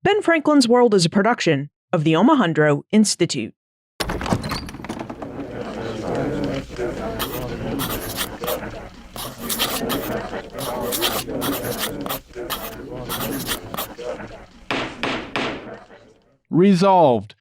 Ben Franklin's World is a production of the Omohundro Institute. Resolved,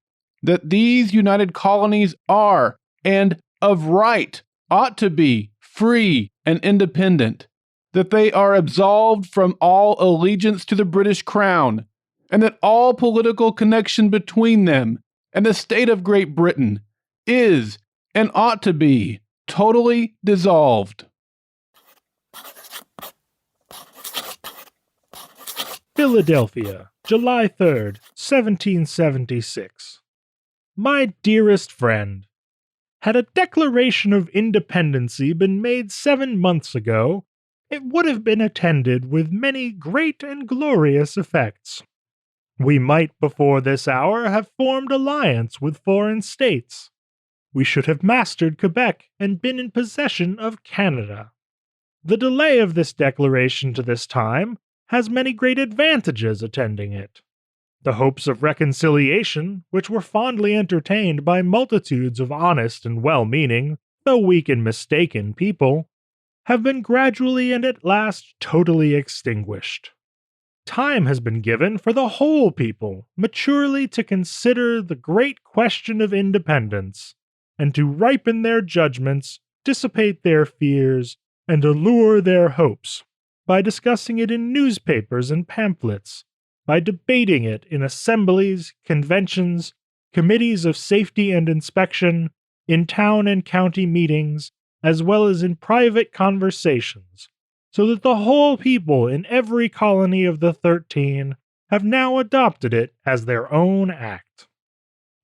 that these united colonies are, and of right ought to be, free and independent, that they are absolved from all allegiance to the British Crown, and that all political connection between them and the state of Great Britain is, and ought to be, totally dissolved. Philadelphia, July 3rd, 1776. My dearest friend, had a Declaration of Independency been made 7 months ago, it would have been attended with many great and glorious effects. We might before this hour have formed alliance with foreign states. We should have mastered Quebec and been in possession of Canada. The delay of this declaration to this time has many great advantages attending it. The hopes of reconciliation, which were fondly entertained by multitudes of honest and well-meaning, though weak and mistaken people, have been gradually and at last totally extinguished. Time has been given for the whole people maturely to consider the great question of independence, and to ripen their judgments, dissipate their fears, and allure their hopes, by discussing it in newspapers and pamphlets, by debating it in assemblies, conventions, committees of safety and inspection, in town and county meetings, as well as in private conversations, so that the whole people in every colony of the 13 have now adopted it as their own act.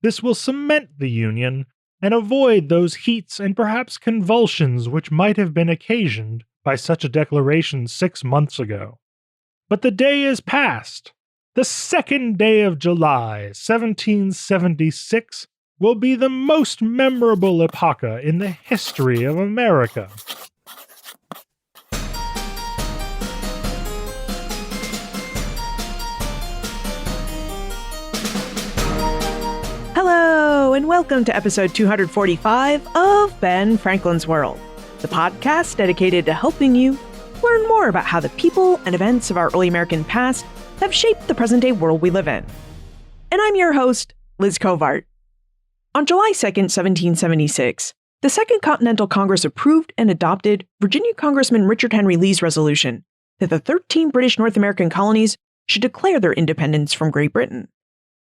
This will cement the Union and avoid those heats and perhaps convulsions which might have been occasioned by such a declaration 6 months ago. But the day is past. The 2nd day of July, 1776, will be the most memorable epoch in the history of America. Hello, and welcome to episode 245 of Ben Franklin's World, the podcast dedicated to helping you learn more about how the people and events of our early American past have shaped the present-day world we live in. And I'm your host, Liz Covart. On July 2nd, 1776, the Second Continental Congress approved and adopted Virginia Congressman Richard Henry Lee's resolution that the 13 British North American colonies should declare their independence from Great Britain.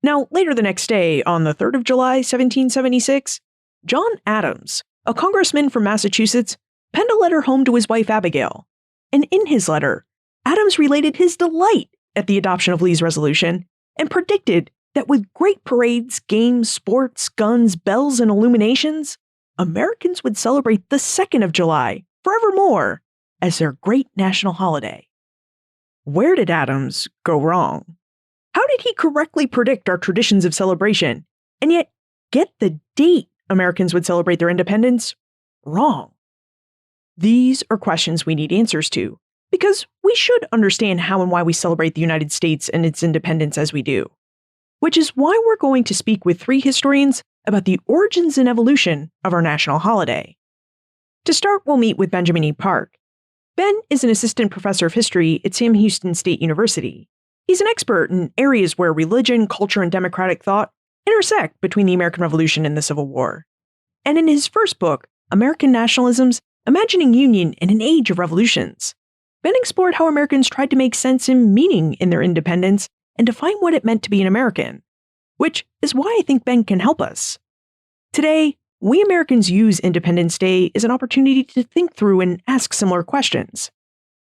Now, later the next day, on the 3rd of July, 1776, John Adams, a congressman from Massachusetts, penned a letter home to his wife Abigail. And in his letter, Adams related his delight at the adoption of Lee's resolution and predicted that with great parades, games, sports, guns, bells, and illuminations, Americans would celebrate the 2nd of July forevermore as their great national holiday. Where did Adams go wrong? How did he correctly predict our traditions of celebration and yet get the date Americans would celebrate their independence wrong? These are questions we need answers to, because we should understand how and why we celebrate the United States and its independence as we do. Which is why we're going to speak with 3 historians about the origins and evolution of our national holiday. To start, we'll meet with Benjamin E. Park. Ben is an assistant professor of history at Sam Houston State University. He's an expert in areas where religion, culture, and democratic thought intersect between the American Revolution and the Civil War. And in his first book, American Nationalisms, Imagining Union in an Age of Revolutions, Ben explored how Americans tried to make sense and meaning in their independence and define what it meant to be an American, which is why I think Ben can help us. Today, we Americans use Independence Day as an opportunity to think through and ask similar questions.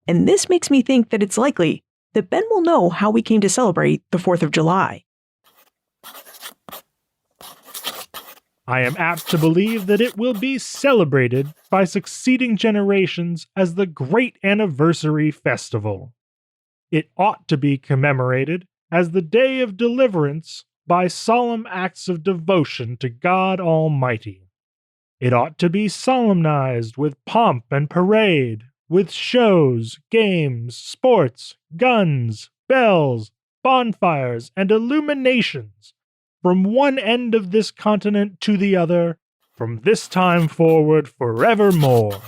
And this makes me think that it's likely that Ben will know how we came to celebrate the 4th of July. I am apt to believe that it will be celebrated by succeeding generations as the great anniversary festival. It ought to be commemorated as the day of deliverance by solemn acts of devotion to God Almighty. It ought to be solemnized with pomp and parade, with shows, games, sports, guns, bells, bonfires and illuminations from one end of this continent to the other, from this time forward forevermore.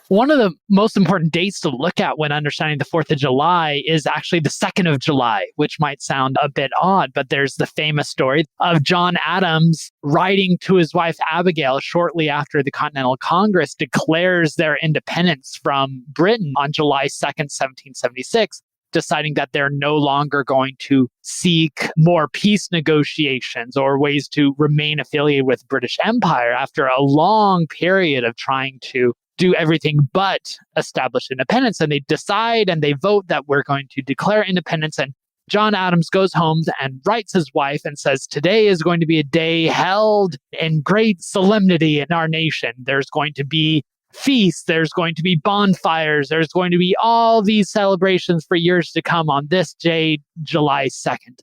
One of the most important dates to look at when understanding the 4th of July is actually the 2nd of July, which might sound a bit odd, but there's the famous story of John Adams writing to his wife Abigail shortly after the Continental Congress declares their independence from Britain on July 2nd, 1776, deciding that they're no longer going to seek more peace negotiations or ways to remain affiliated with British Empire after a long period of trying to do everything but establish independence. And they decide and they vote that we're going to declare independence. And John Adams goes home and writes his wife and says, today is going to be a day held in great solemnity in our nation. There's going to be feasts, there's going to be bonfires, there's going to be all these celebrations for years to come on this day, July 2nd.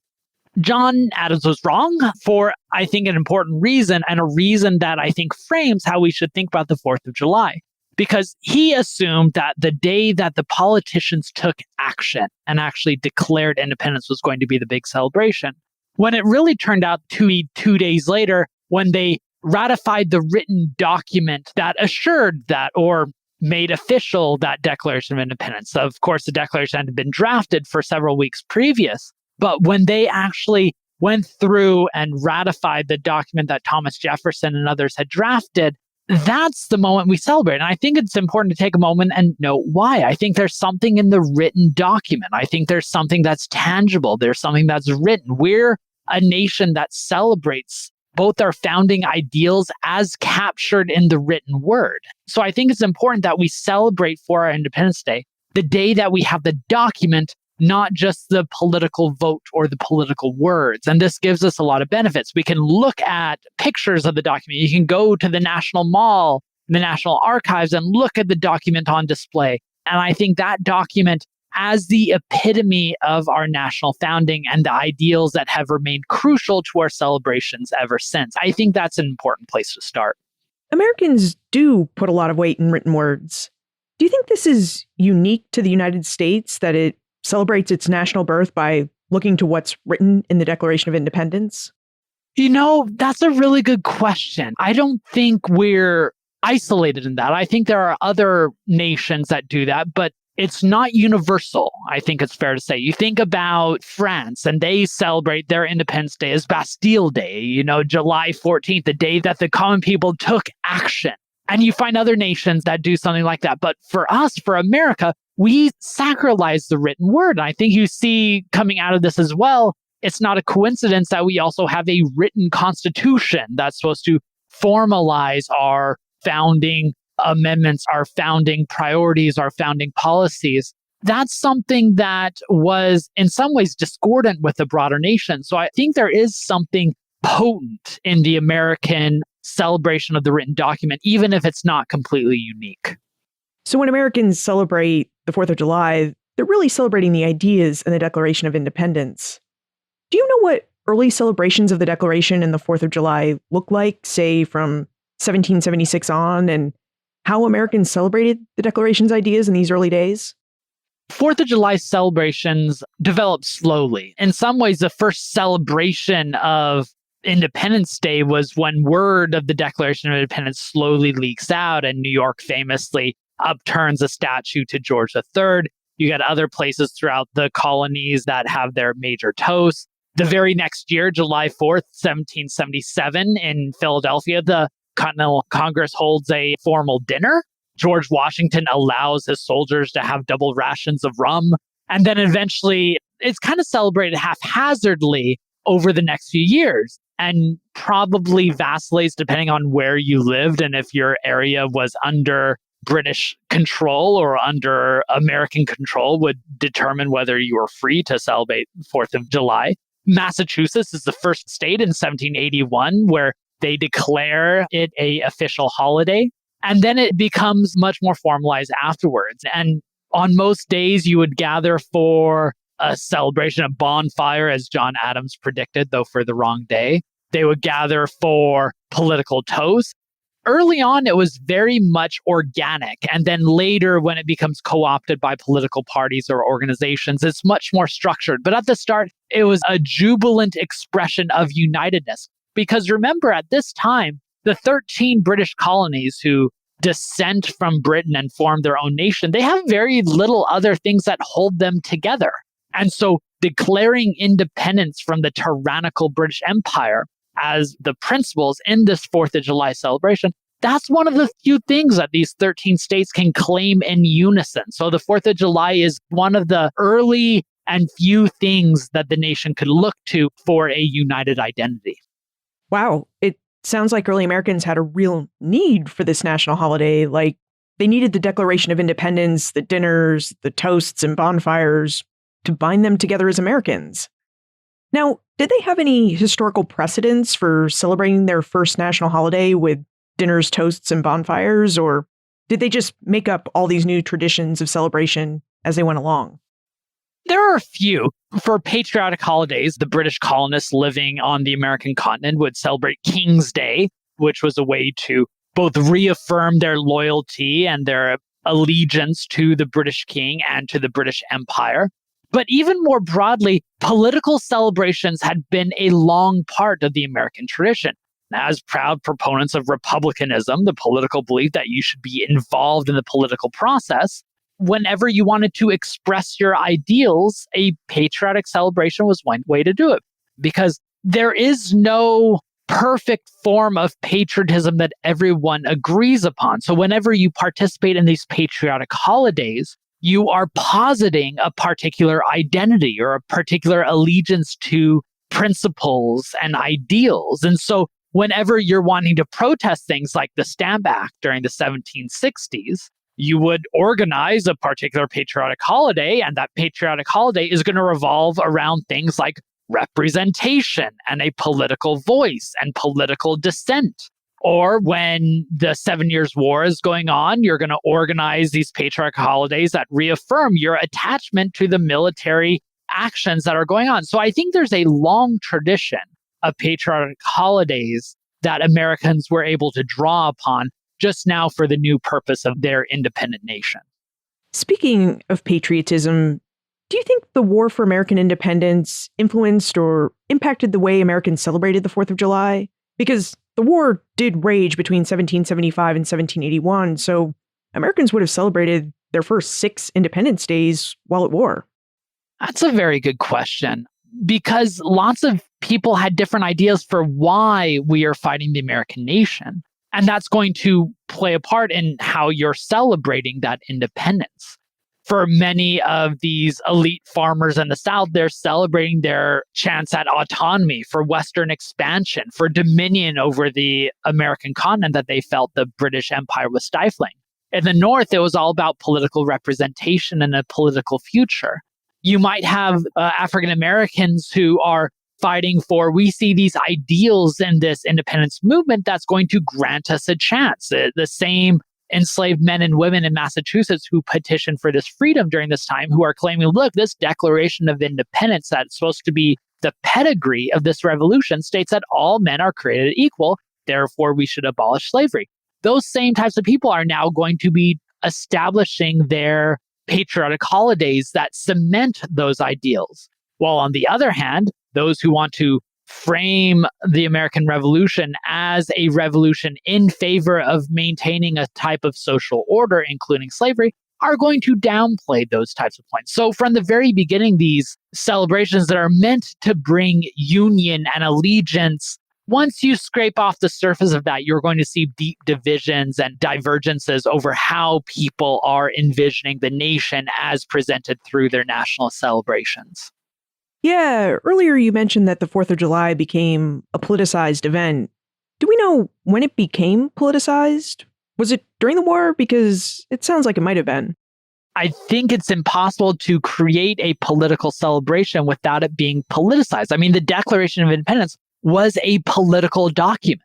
John Adams was wrong for, I think, an important reason, and a reason that I think frames how we should think about the 4th of July. Because he assumed that the day that the politicians took action and actually declared independence was going to be the big celebration, when it really turned out to be 2 days later when they ratified the written document that assured that or made official that Declaration of Independence. Of course, the Declaration had been drafted for several weeks previous, but when they actually went through and ratified the document that Thomas Jefferson and others had drafted, that's the moment we celebrate. And I think it's important to take a moment and note why. I think there's something in the written document. I think there's something that's tangible. There's something that's written. We're a nation that celebrates both our founding ideals as captured in the written word. So I think it's important that we celebrate for our Independence Day, the day that we have the document, not just the political vote or the political words. And this gives us a lot of benefits. We can look at pictures of the document. You can go to the National Mall, the National Archives, and look at the document on display. And I think that document, as the epitome of our national founding and the ideals that have remained crucial to our celebrations ever since, I think that's an important place to start. Americans do put a lot of weight in written words. Do you think this is unique to the United States, that it celebrates its national birth by looking to what's written in the Declaration of Independence? You know, that's a really good question. I don't think we're isolated in that. I think there are other nations that do that, but it's not universal, I think it's fair to say. You think about France, and they celebrate their Independence Day as Bastille Day, July 14th, the day that the common people took action. And you find other nations that do something like that. But for us, for America, we sacralize the written word. And I think you see coming out of this as well, it's not a coincidence that we also have a written constitution that's supposed to formalize our founding amendments, our founding priorities, our founding policies. That's something that was in some ways discordant with the broader nation. So I think there is something potent in the American celebration of the written document, even if it's not completely unique. So when Americans celebrate the 4th of July, they're really celebrating the ideas in the Declaration of Independence. Do you know what early celebrations of the Declaration and the 4th of July look like, say, from 1776 on, and how Americans celebrated the Declaration's ideas in these early days? 4th of July celebrations developed slowly. In some ways, the first celebration of Independence Day was when word of the Declaration of Independence slowly leaks out, and New York famously upturns a statue to George III. You got other places throughout the colonies that have their major toasts. The very next year, July 4th, 1777, in Philadelphia, the Continental Congress holds a formal dinner. George Washington allows his soldiers to have double rations of rum. And then eventually, it's kind of celebrated haphazardly over the next few years, and probably vacillates depending on where you lived and if your area was under British control or under American control would determine whether you were free to celebrate 4th of July. Massachusetts is the first state in 1781 where they declare it an official holiday, and then it becomes much more formalized afterwards. And on most days, you would gather for a celebration, a bonfire, as John Adams predicted, though for the wrong day. They would gather for political toasts. early on, it was very much organic. And then later, when it becomes co-opted by political parties or organizations, it's much more structured. But at the start, it was a jubilant expression of unitedness. Because remember, at this time, the 13 British colonies who dissent from Britain and form their own nation, they have very little other things that hold them together. And so declaring independence from the tyrannical British Empire as the principles in this 4th of July celebration, that's one of the few things that these 13 states can claim in unison. So the 4th of July is one of the early and few things that the nation could look to for a united identity. Wow, it sounds like early Americans had a real need for this national holiday. Like, they needed the Declaration of Independence, the dinners, the toasts and bonfires to bind them together as Americans. Now, did they have any historical precedents for celebrating their first national holiday with dinners, toasts, and bonfires, or did they just make up all these new traditions of celebration as they went along? There are a few. For patriotic holidays, the British colonists living on the American continent would celebrate King's Day, which was a way to both reaffirm their loyalty and their allegiance to the British king and to the British Empire. But even more broadly, political celebrations had been a long part of the American tradition. As proud proponents of republicanism, the political belief that you should be involved in the political process, whenever you wanted to express your ideals, a patriotic celebration was one way to do it. Because there is no perfect form of patriotism that everyone agrees upon. So whenever you participate in these patriotic holidays, you are positing a particular identity or a particular allegiance to principles and ideals. And so whenever you're wanting to protest things like the Stamp Act during the 1760s, you would organize a particular patriotic holiday, and that patriotic holiday is going to revolve around things like representation and a political voice and political dissent. Or when the 7 Years' War is going on, you're going to organize these patriotic holidays that reaffirm your attachment to the military actions that are going on. So I think there's a long tradition of patriotic holidays that Americans were able to draw upon just now for the new purpose of their independent nation. Speaking of patriotism, do you think the War for American Independence influenced or impacted the way Americans celebrated the 4th of July? Because the war did rage between 1775 and 1781, so Americans would have celebrated their first 6 Independence Days while at war. That's a very good question, because lots of people had different ideas for why we are fighting the American nation. And that's going to play a part in how you're celebrating that independence. For many of these elite farmers in the South, they're celebrating their chance at autonomy, for Western expansion, for dominion over the American continent that they felt the British Empire was stifling. In the North, it was all about political representation and a political future. You might have African Americans who are fighting for, we see these ideals in this independence movement that's going to grant us a chance. The same enslaved men and women in Massachusetts who petitioned for this freedom during this time, who are claiming, look, this Declaration of Independence that's supposed to be the pedigree of this revolution states that all men are created equal, therefore we should abolish slavery. Those same types of people are now going to be establishing their patriotic holidays that cement those ideals. While on the other hand, those who want to frame the American Revolution as a revolution in favor of maintaining a type of social order, including slavery, are going to downplay those types of points. So from the very beginning, these celebrations that are meant to bring union and allegiance, once you scrape off the surface of that, you're going to see deep divisions and divergences over how people are envisioning the nation as presented through their national celebrations. Yeah, earlier you mentioned that the 4th of July became a politicized event. Do we know when it became politicized? Was it during the war? Because it sounds like it might have been. I think it's impossible to create a political celebration without it being politicized. I mean, the Declaration of Independence was a political document.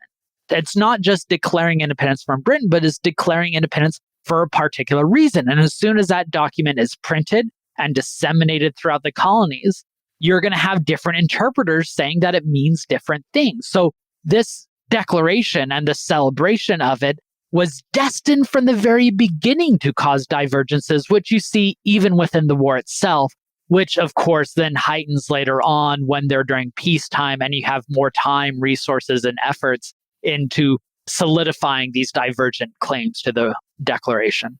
It's not just declaring independence from Britain, but it's declaring independence for a particular reason. And as soon as that document is printed and disseminated throughout the colonies, you're going to have different interpreters saying that it means different things. So this declaration and the celebration of it was destined from the very beginning to cause divergences, which you see even within the war itself, which of course then heightens later on when they're during peacetime and you have more time, resources, and efforts into solidifying these divergent claims to the declaration.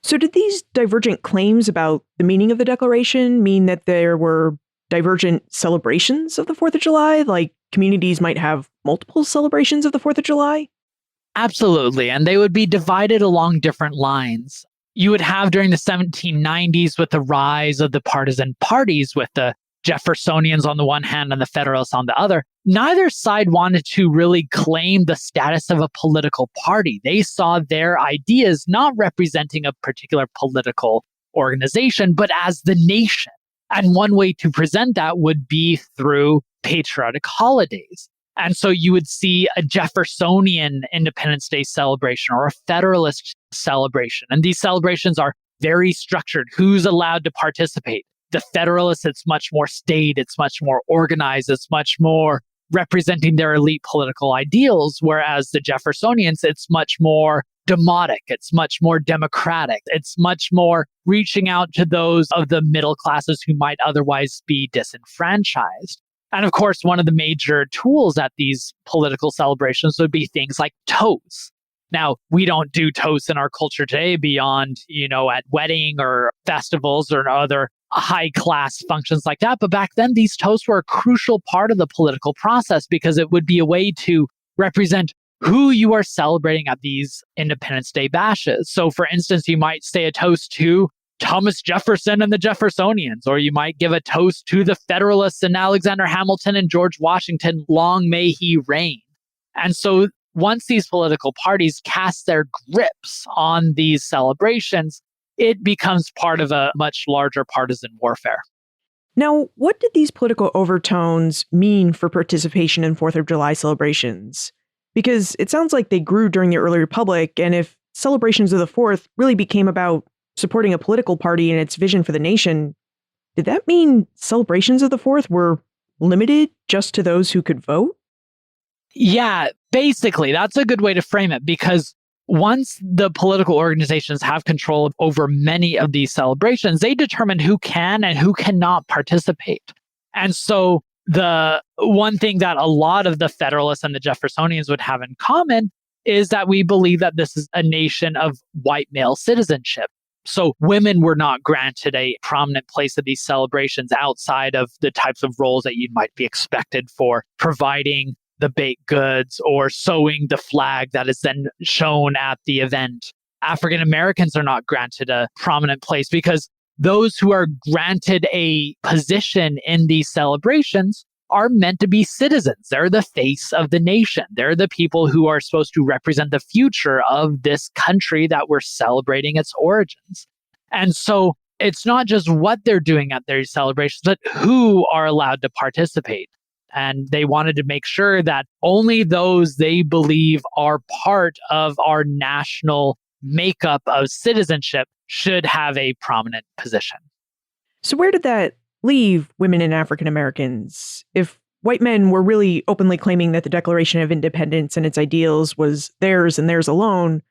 So did these divergent claims about the meaning of the Declaration mean that there were divergent celebrations of the 4th of July? Like communities might have multiple celebrations of the 4th of July? Absolutely. And they would be divided along different lines. You would have during the 1790s with the rise of the partisan parties, with the Jeffersonians on the one hand and the Federalists on the other. Neither side wanted to really claim the status of a political party. They saw their ideas not representing a particular political organization, but as the nation. And one way to present that would be through patriotic holidays. And so you would see a Jeffersonian Independence Day celebration or a Federalist celebration. And these celebrations are very structured. Who's allowed to participate? The Federalists, it's much more staid, it's much more organized, it's much more representing their elite political ideals, whereas the Jeffersonians, it's much more demotic, it's much more democratic, it's much more reaching out to those of the middle classes who might otherwise be disenfranchised. And of course, one of the major tools at these political celebrations would be things like toasts. Now, we don't do toasts in our culture today beyond, at wedding or festivals or other high-class functions like that. But back then, these toasts were a crucial part of the political process because it would be a way to represent who you are celebrating at these Independence Day bashes. So, for instance, you might say a toast to Thomas Jefferson and the Jeffersonians, or you might give a toast to the Federalists and Alexander Hamilton and George Washington, long may he reign. And so once these political parties cast their grips on these celebrations, it becomes part of a much larger partisan warfare. Now, what did these political overtones mean for participation in 4th of July celebrations? Because it sounds like they grew during the early republic, and if celebrations of the 4th really became about supporting a political party and its vision for the nation, did that mean celebrations of the 4th were limited just to those who could vote? Yeah, basically, that's a good way to frame it, because once the political organizations have control over many of these celebrations, they determine who can and who cannot participate. And so the one thing that a lot of the Federalists and the Jeffersonians would have in common is that we believe that this is a nation of white male citizenship. So women were not granted a prominent place at these celebrations outside of the types of roles that you might be expected for providing the baked goods or sewing the flag that is then shown at the event. African Americans are not granted a prominent place because those who are granted a position in these celebrations are meant to be citizens. They're the face of the nation. They're the people who are supposed to represent the future of this country that we're celebrating its origins. And so it's not just what they're doing at their celebrations, but who are allowed to participate. And they wanted to make sure that only those they believe are part of our national makeup of citizenship should have a prominent position. So where did that leave women and African Americans? If white men were really openly claiming that the Declaration of Independence and its ideals was theirs and theirs alone,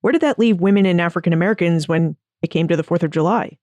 where did that leave women and African Americans when it came to the 4th of July?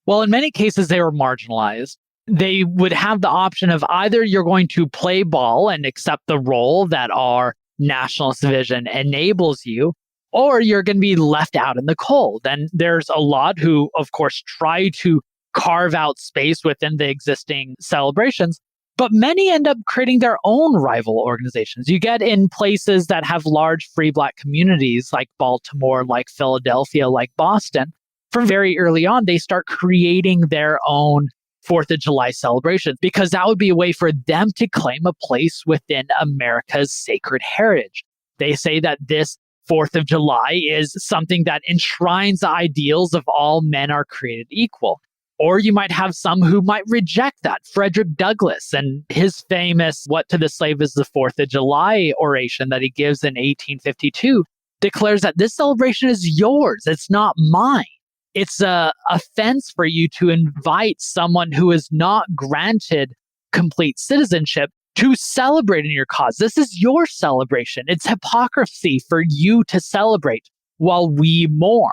Well, in many cases, they were marginalized. They would have the option of either you're going to play ball and accept the role that our nationalist vision enables you, or you're going to be left out in the cold. And there's a lot who, of course, try to carve out space within the existing celebrations, but many end up creating their own rival organizations. You get in places that have large free Black communities like Baltimore, like Philadelphia, like Boston. From very early on, they start creating their own 4th of July celebrations because that would be a way for them to claim a place within America's sacred heritage. They say that this 4th of July is something that enshrines the ideals of all men are created equal. Or you might have some who might reject that. Frederick Douglass and his famous "What to the Slave is the 4th of July" oration that he gives in 1852 declares that this celebration is yours. It's not mine. It's an offense for you to invite someone who is not granted complete citizenship to celebrate in your cause. This is your celebration. It's hypocrisy for you to celebrate while we mourn.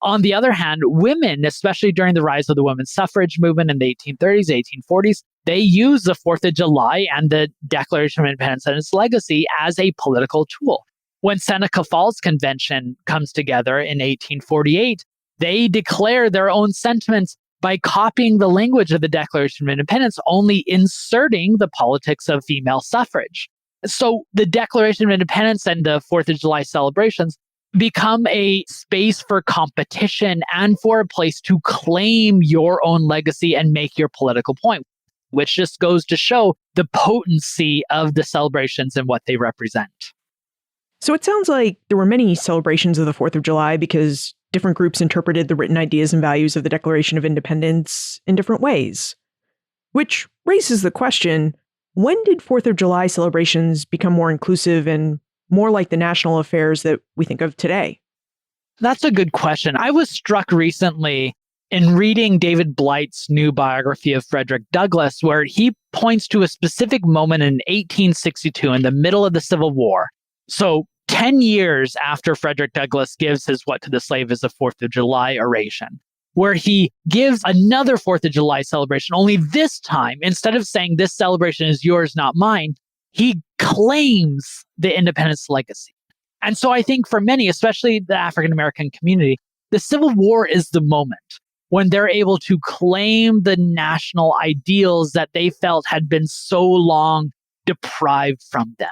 On the other hand, women, especially during the rise of the women's suffrage movement in the 1830s, 1840s, they used the 4th of July and the Declaration of Independence and its legacy as a political tool. When Seneca Falls Convention comes together in 1848, they declare their own sentiments by copying the language of the Declaration of Independence, only inserting the politics of female suffrage. So the Declaration of Independence and the 4th of July celebrations become a space for competition and for a place to claim your own legacy and make your political point, which just goes to show the potency of the celebrations and what they represent. So it sounds like there were many celebrations of the 4th of July because different groups interpreted the written ideas and values of the Declaration of Independence in different ways. Which raises the question, when did 4th of July celebrations become more inclusive and more like the national affairs that we think of today? That's a good question. I was struck recently in reading David Blight's new biography of Frederick Douglass, where he points to a specific moment in 1862 in the middle of the Civil War. So 10 years after Frederick Douglass gives his What to the Slave is the 4th of July oration, where he gives another 4th of July celebration, only this time, instead of saying this celebration is yours, not mine, he claims the independence legacy. And so I think for many, especially the African-American community, the Civil War is the moment when they're able to claim the national ideals that they felt had been so long deprived from them.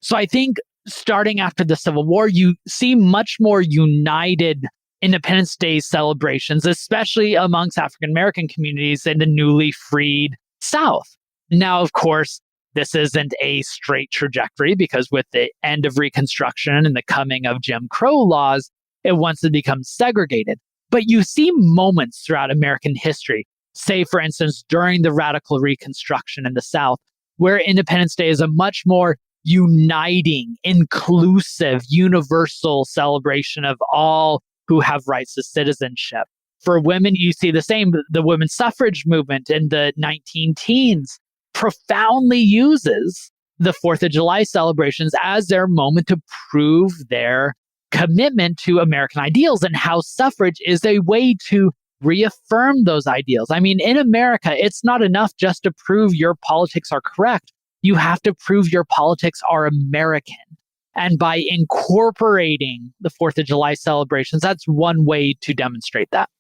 So I think starting after the Civil War, you see much more united Independence Day celebrations, especially amongst African-American communities in the newly freed South. Now, of course, this isn't a straight trajectory because with the end of Reconstruction and the coming of Jim Crow laws, it once had become segregated. But you see moments throughout American history, say, for instance, during the radical Reconstruction in the South, where Independence Day is a much more uniting, inclusive, universal celebration of all who have rights to citizenship. For women, you see the same. The women's suffrage movement in the 19-teens profoundly uses the 4th of July celebrations as their moment to prove their commitment to American ideals and how suffrage is a way to reaffirm those ideals. I mean, in America, it's not enough just to prove your politics are correct. You have to prove your politics are American. And by incorporating the 4th of July celebrations, that's one way to demonstrate that.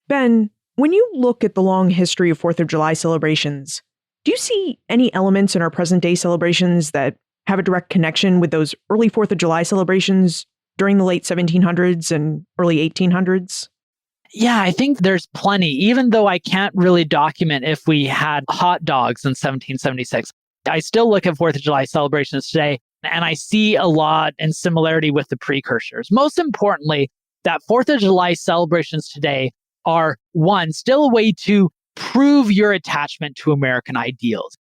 Ben, when you look at the long history of 4th of July celebrations, do you see any elements in our present day celebrations that have a direct connection with those early 4th of July celebrations during the late 1700s and early 1800s? Yeah, I think there's plenty, even though I can't really document if we had hot dogs in 1776. I still look at 4th of July celebrations today, and I see a lot in similarity with the precursors. Most importantly, that 4th of July celebrations today are, one, still a way to prove your attachment to American ideals.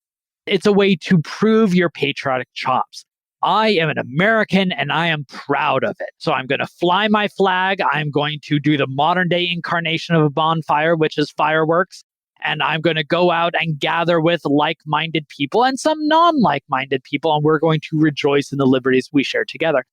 It's a way to prove your patriotic chops. I am an American and I am proud of it. So I'm going to fly my flag. I'm going to do the modern day incarnation of a bonfire, which is fireworks. And I'm going to go out and gather with like-minded people and some non-like-minded people, and we're going to rejoice in the liberties we share together.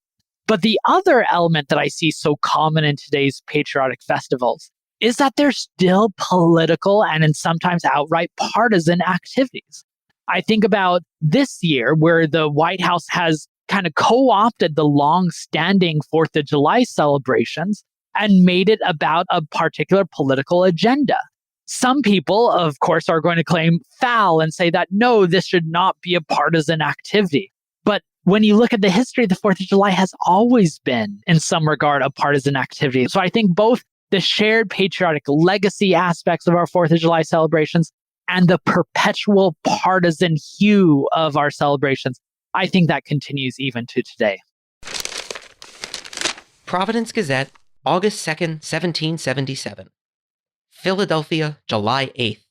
But the other element that I see so common in today's patriotic festivals is that there's still political and sometimes outright partisan activities. I think about this year where the White House has kind of co-opted the long-standing 4th of July celebrations and made it about a particular political agenda. Some people, of course, are going to claim foul and say that, no, this should not be a partisan activity. But when you look at the history, the 4th of July has always been, in some regard, a partisan activity. So I think both the shared patriotic legacy aspects of our 4th of July celebrations and the perpetual partisan hue of our celebrations, I think that continues even to today. Providence Gazette, August 2nd, 1777. Philadelphia, July 8th.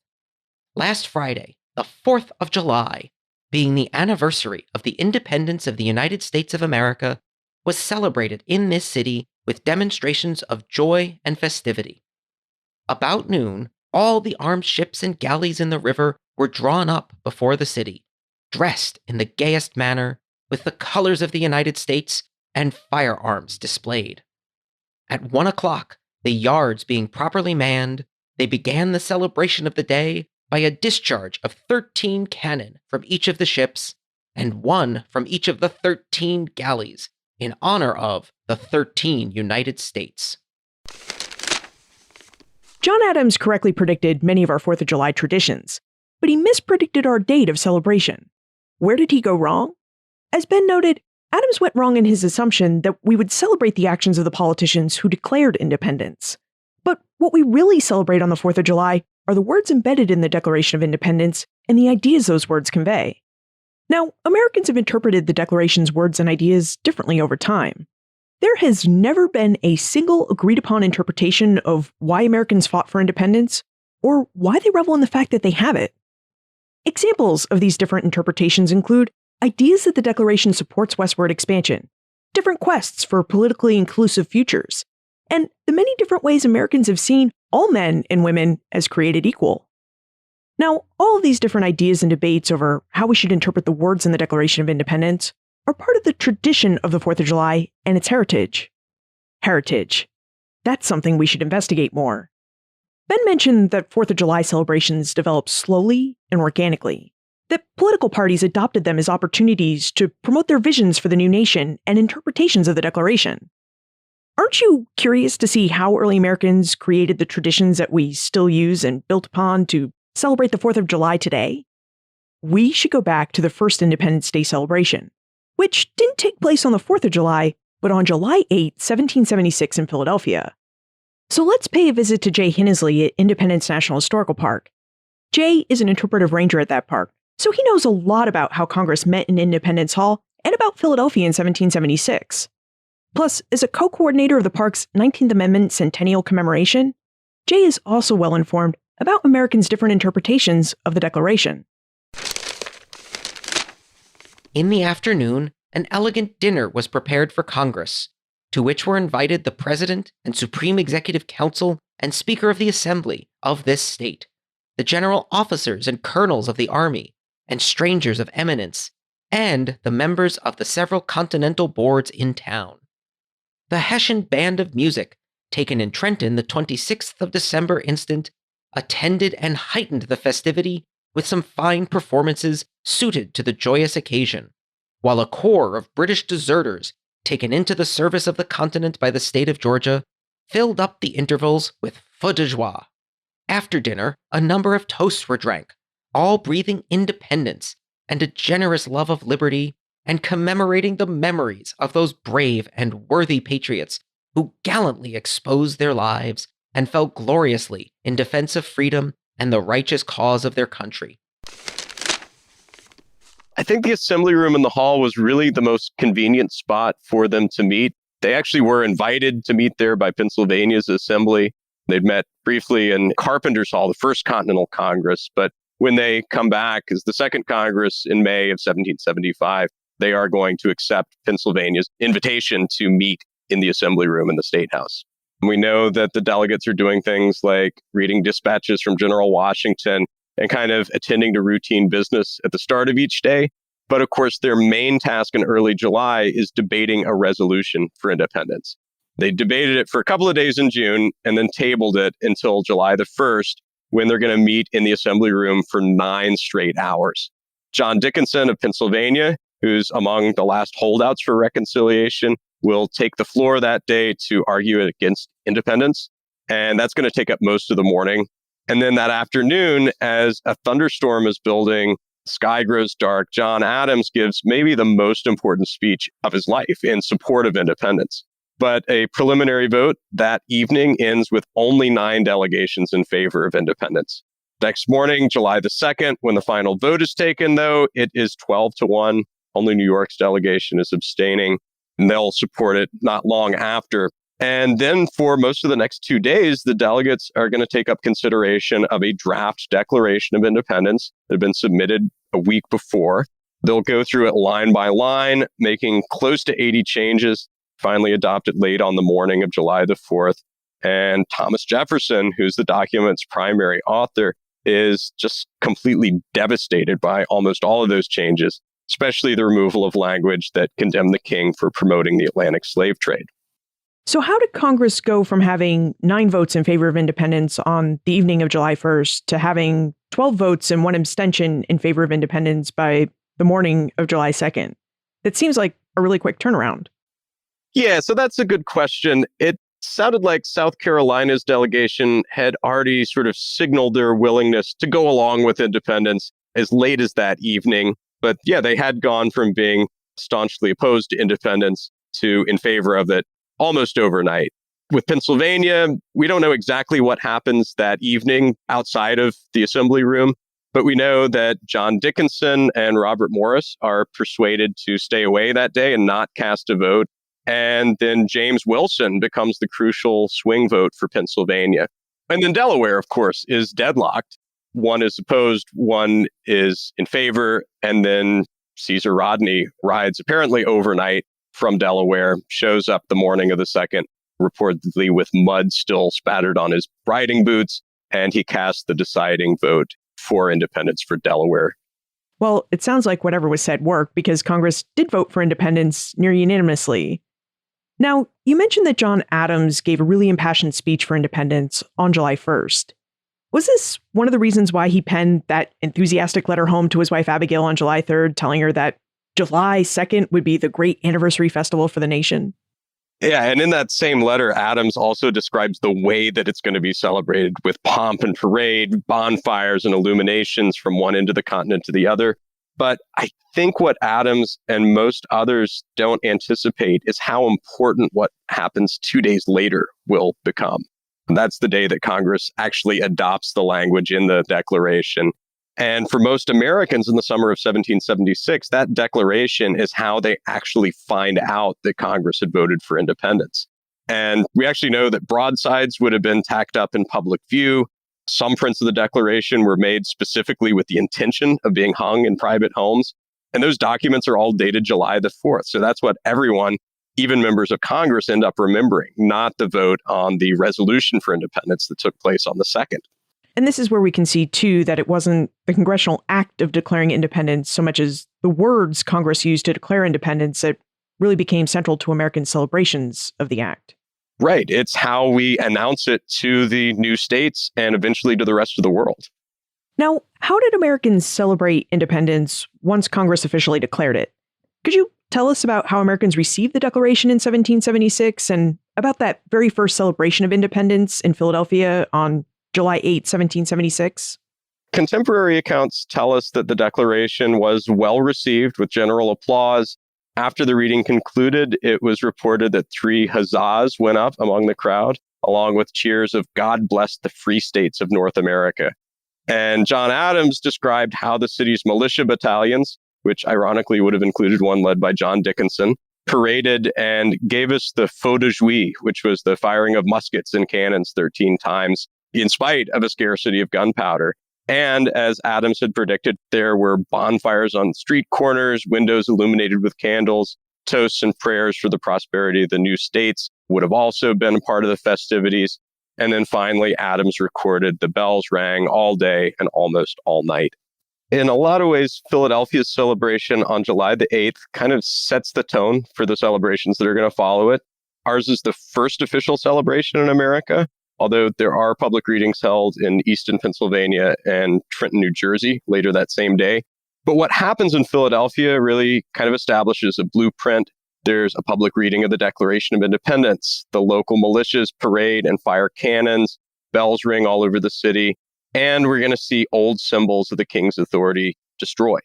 Last Friday, the 4th of July, being the anniversary of the independence of the United States of America, was celebrated in this city with demonstrations of joy and festivity. About noon, all the armed ships and galleys in the river were drawn up before the city, dressed in the gayest manner, with the colors of the United States and firearms displayed. At 1 o'clock, the yards being properly manned, they began the celebration of the day by a discharge of 13 cannon from each of the ships and one from each of the 13 galleys in honor of the 13 United States. John Adams correctly predicted many of our 4th of July traditions, but he mispredicted our date of celebration. Where did he go wrong? As Ben noted, Adams went wrong in his assumption that we would celebrate the actions of the politicians who declared independence. But what we really celebrate on the 4th of July are the words embedded in the Declaration of Independence and the ideas those words convey. Now, Americans have interpreted the Declaration's words and ideas differently over time. There has never been a single agreed-upon interpretation of why Americans fought for independence, or why they revel in the fact that they have it. Examples of these different interpretations include ideas that the Declaration supports westward expansion, different quests for politically inclusive futures, and the many different ways Americans have seen all men and women as created equal. Now, all of these different ideas and debates over how we should interpret the words in the Declaration of Independence are part of the tradition of the 4th of July and its heritage. Heritage. That's something we should investigate more. Ben mentioned that 4th of July celebrations developed slowly and organically, that political parties adopted them as opportunities to promote their visions for the new nation and interpretations of the Declaration. Aren't you curious to see how early Americans created the traditions that we still use and built upon to celebrate the 4th of July today? We should go back to the first Independence Day celebration, which didn't take place on the 4th of July, but on July 8, 1776 in Philadelphia. So let's pay a visit to Jay Hinnesley at Independence National Historical Park. Jay is an interpretive ranger at that park, so he knows a lot about how Congress met in Independence Hall and about Philadelphia in 1776. Plus, as a co-coordinator of the park's 19th Amendment Centennial Commemoration, Jay is also well informed about Americans' different interpretations of the Declaration. In the afternoon, an elegant dinner was prepared for Congress, to which were invited the President and Supreme Executive Council and Speaker of the Assembly of this state, the general officers and colonels of the Army, and strangers of eminence, and the members of the several continental boards in town. The Hessian Band of Music, taken in Trenton the 26th of December instant, attended and heightened the festivity with some fine performances suited to the joyous occasion, while a corps of British deserters, taken into the service of the continent by the state of Georgia, filled up the intervals with feux de joie. After dinner, a number of toasts were drank, all breathing independence and a generous love of liberty, and commemorating the memories of those brave and worthy patriots who gallantly exposed their lives and fell gloriously in defense of freedom and the righteous cause of their country. I think the assembly room in the hall was really the most convenient spot for them to meet. They actually were invited to meet there by Pennsylvania's assembly. They'd met briefly in Carpenter's Hall, the First Continental Congress, but when they come back as the Second Congress in May of 1775, they are going to accept Pennsylvania's invitation to meet in the assembly room in the State House. We know that the delegates are doing things like reading dispatches from General Washington and kind of attending to routine business at the start of each day. But of course, their main task in early July is debating a resolution for independence. They debated it for a couple of days in June and then tabled it until July the 1st, when they're going to meet in the assembly room for 9 straight hours. John Dickinson of Pennsylvania, who's among the last holdouts for reconciliation, will take the floor that day to argue against independence. And that's going to take up most of the morning. And then that afternoon, as a thunderstorm is building, the sky grows dark, John Adams gives maybe the most important speech of his life in support of independence. But a preliminary vote that evening ends with only 9 delegations in favor of independence. Next morning, July the 2nd, when the final vote is taken, though, it is 12-1. Only New York's delegation is abstaining, and they'll support it not long after. And then for most of the next 2 days, the delegates are going to take up consideration of a draft Declaration of Independence that had been submitted a week before. They'll go through it line by line, making close to 80 changes, finally adopted late on the morning of July the 4th. And Thomas Jefferson, who's the document's primary author, is just completely devastated by almost all of those changes, especially the removal of language that condemned the king for promoting the Atlantic slave trade. So how did Congress go from having 9 votes in favor of independence on the evening of July 1st to having 12 votes and 1 abstention in favor of independence by the morning of July 2nd? That seems like a really quick turnaround. Yeah, so that's a good question. It sounded like South Carolina's delegation had already sort of signaled their willingness to go along with independence as late as that evening. But yeah, they had gone from being staunchly opposed to independence to in favor of it almost overnight. With Pennsylvania, we don't know exactly what happens that evening outside of the assembly room, but we know that John Dickinson and Robert Morris are persuaded to stay away that day and not cast a vote. And then James Wilson becomes the crucial swing vote for Pennsylvania. And then Delaware, of course, is deadlocked. One is opposed, one is in favor, and then Caesar Rodney rides apparently overnight from Delaware, shows up the morning of the 2nd, reportedly with mud still spattered on his riding boots, and he casts the deciding vote for independence for Delaware. Well, it sounds like whatever was said worked because Congress did vote for independence near unanimously. Now, you mentioned that John Adams gave a really impassioned speech for independence on July 1st. Was this one of the reasons why he penned that enthusiastic letter home to his wife Abigail on July 3rd, telling her that July 2nd would be the great anniversary festival for the nation? Yeah, and in that same letter, Adams also describes the way that it's going to be celebrated with pomp and parade, bonfires and illuminations from one end of the continent to the other. But I think what Adams and most others don't anticipate is how important what happens 2 days later will become. And that's the day that Congress actually adopts the language in the Declaration. And for most Americans in the summer of 1776, that declaration is how they actually find out that Congress had voted for independence. And we actually know that broadsides would have been tacked up in public view. Some prints of the Declaration were made specifically with the intention of being hung in private homes. And those documents are all dated July the 4th. So that's what everyone, even members of Congress, end up remembering, not the vote on the resolution for independence that took place on the 2nd. And this is where we can see, too, that it wasn't the congressional act of declaring independence so much as the words Congress used to declare independence that really became central to American celebrations of the act. Right. It's how we announce it to the new states and eventually to the rest of the world. Now, how did Americans celebrate independence once Congress officially declared it? Could you tell us about how Americans received the Declaration in 1776 and about that very first celebration of independence in Philadelphia on July 8, 1776? Contemporary accounts tell us that the Declaration was well received with general applause. After the reading concluded, it was reported that 3 huzzas went up among the crowd, along with cheers of "God bless the free states of North America." And John Adams described how the city's militia battalions, which ironically would have included one led by John Dickinson, paraded and gave us the feu de joie, which was the firing of muskets and cannons 13 times, in spite of a scarcity of gunpowder. And as Adams had predicted, there were bonfires on street corners, windows illuminated with candles, toasts and prayers for the prosperity of the new states would have also been a part of the festivities. And then finally, Adams recorded the bells rang all day and almost all night. In a lot of ways, Philadelphia's celebration on July the 8th kind of sets the tone for the celebrations that are going to follow it. Ours is the first official celebration in America, although there are public readings held in Easton, Pennsylvania and Trenton, New Jersey later that same day. But what happens in Philadelphia really kind of establishes a blueprint. There's a public reading of the Declaration of Independence. The local militias parade and fire cannons. Bells ring all over the city. And we're going to see old symbols of the king's authority destroyed.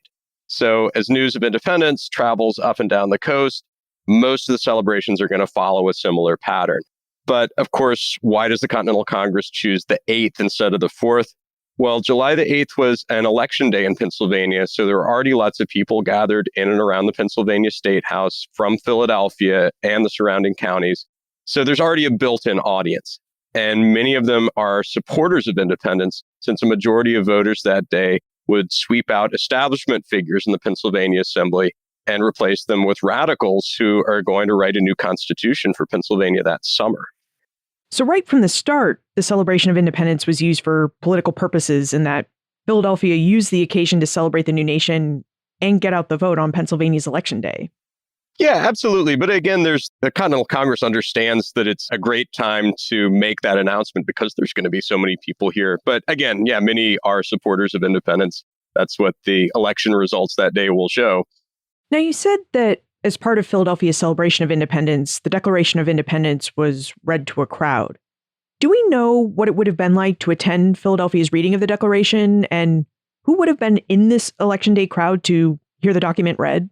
So as news of independence travels up and down the coast, most of the celebrations are going to follow a similar pattern. But of course, why does the Continental Congress choose the 8th instead of the 4th? Well, July the 8th was an election day in Pennsylvania, so there were already lots of people gathered in and around the Pennsylvania State House from Philadelphia and the surrounding counties. So there's already a built-in audience. And many of them are supporters of independence, since a majority of voters that day would sweep out establishment figures in the Pennsylvania Assembly and replace them with radicals who are going to write a new constitution for Pennsylvania that summer. So right from the start, the celebration of independence was used for political purposes in that Philadelphia used the occasion to celebrate the new nation and get out the vote on Pennsylvania's election day. Yeah, absolutely. But again, the Continental Congress understands that it's a great time to make that announcement because there's going to be so many people here. But again, yeah, many are supporters of independence. That's what the election results that day will show. Now, you said that as part of Philadelphia's celebration of independence, the Declaration of Independence was read to a crowd. Do we know what it would have been like to attend Philadelphia's reading of the Declaration, and who would have been in this Election Day crowd to hear the document read?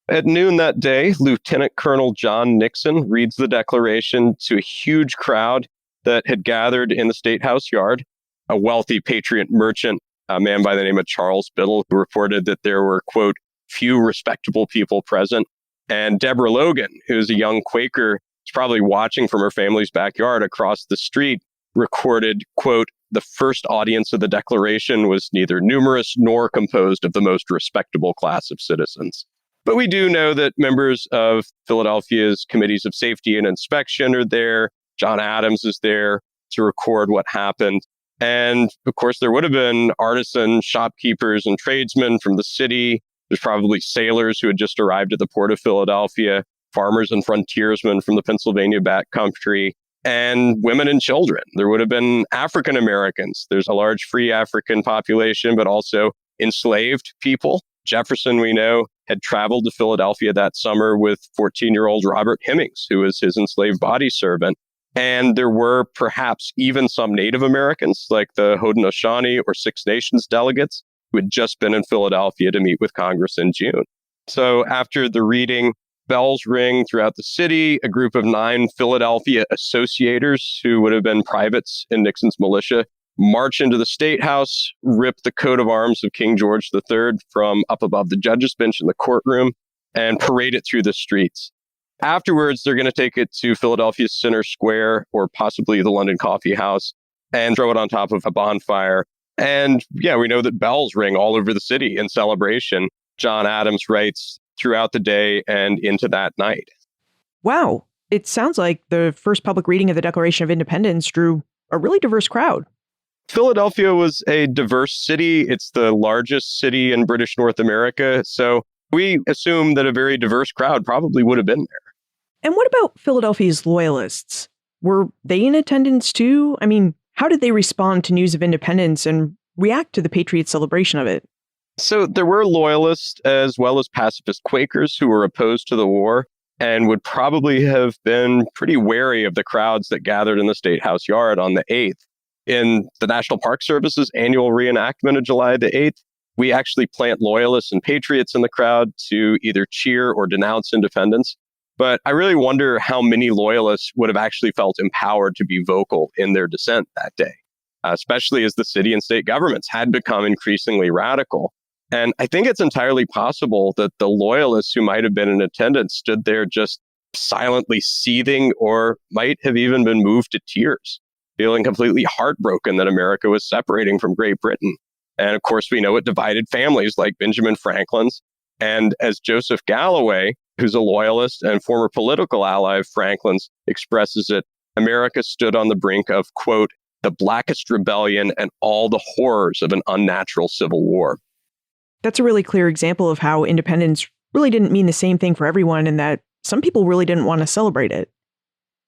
At noon that day, Lieutenant Colonel John Nixon reads the Declaration to a huge crowd that had gathered in the State House yard. A wealthy patriot merchant, a man by the name of Charles Biddle, who reported that there were, quote, few respectable people present. And Deborah Logan, who's a young Quaker, was probably watching from her family's backyard across the street, recorded, quote, the first audience of the Declaration was neither numerous nor composed of the most respectable class of citizens. But we do know that members of Philadelphia's Committees of Safety and Inspection are there. John Adams is there to record what happened. And of course, there would have been artisans, shopkeepers, and tradesmen from the city. There's probably sailors who had just arrived at the port of Philadelphia, farmers and frontiersmen from the Pennsylvania backcountry, and women and children. There would have been African Americans. There's a large free African population, but also enslaved people. Jefferson, we know, had traveled to Philadelphia that summer with 14-year-old Robert Hemmings, who was his enslaved body servant. And there were perhaps even some Native Americans, like the Haudenosaunee or Six Nations delegates, who had just been in Philadelphia to meet with Congress in June. So after the reading, bells ring throughout the city. A group of 9 Philadelphia associators, who would have been privates in Nixon's militia, march into the State House, rip the coat of arms of King George III from up above the judge's bench in the courtroom, and parade it through the streets. Afterwards, they're going to take it to Philadelphia's Center Square, or possibly the London Coffee House, and throw it on top of a bonfire. And yeah, we know that bells ring all over the city in celebration. John Adams writes throughout the day and into that night. Wow, it sounds like the first public reading of the Declaration of Independence drew a really diverse crowd. Philadelphia was a diverse city. It's the largest city in British North America. So we assume that a very diverse crowd probably would have been there. And what about Philadelphia's loyalists? Were they in attendance too? I mean, how did they respond to news of independence and react to the Patriots' celebration of it? So there were loyalists as well as pacifist Quakers who were opposed to the war and would probably have been pretty wary of the crowds that gathered in the State House yard on the 8th. In the National Park Service's annual reenactment of July the 8th, we actually plant loyalists and patriots in the crowd to either cheer or denounce independence. But I really wonder how many loyalists would have actually felt empowered to be vocal in their dissent that day, especially as the city and state governments had become increasingly radical. And I think it's entirely possible that the loyalists who might have been in attendance stood there just silently seething, or might have even been moved to tears, feeling completely heartbroken that America was separating from Great Britain. And of course, we know it divided families like Benjamin Franklin's. And as Joseph Galloway, who's a loyalist and former political ally of Franklin's, expresses it, America stood on the brink of, quote, the blackest rebellion and all the horrors of an unnatural civil war. That's a really clear example of how independence really didn't mean the same thing for everyone, and that some people really didn't want to celebrate it.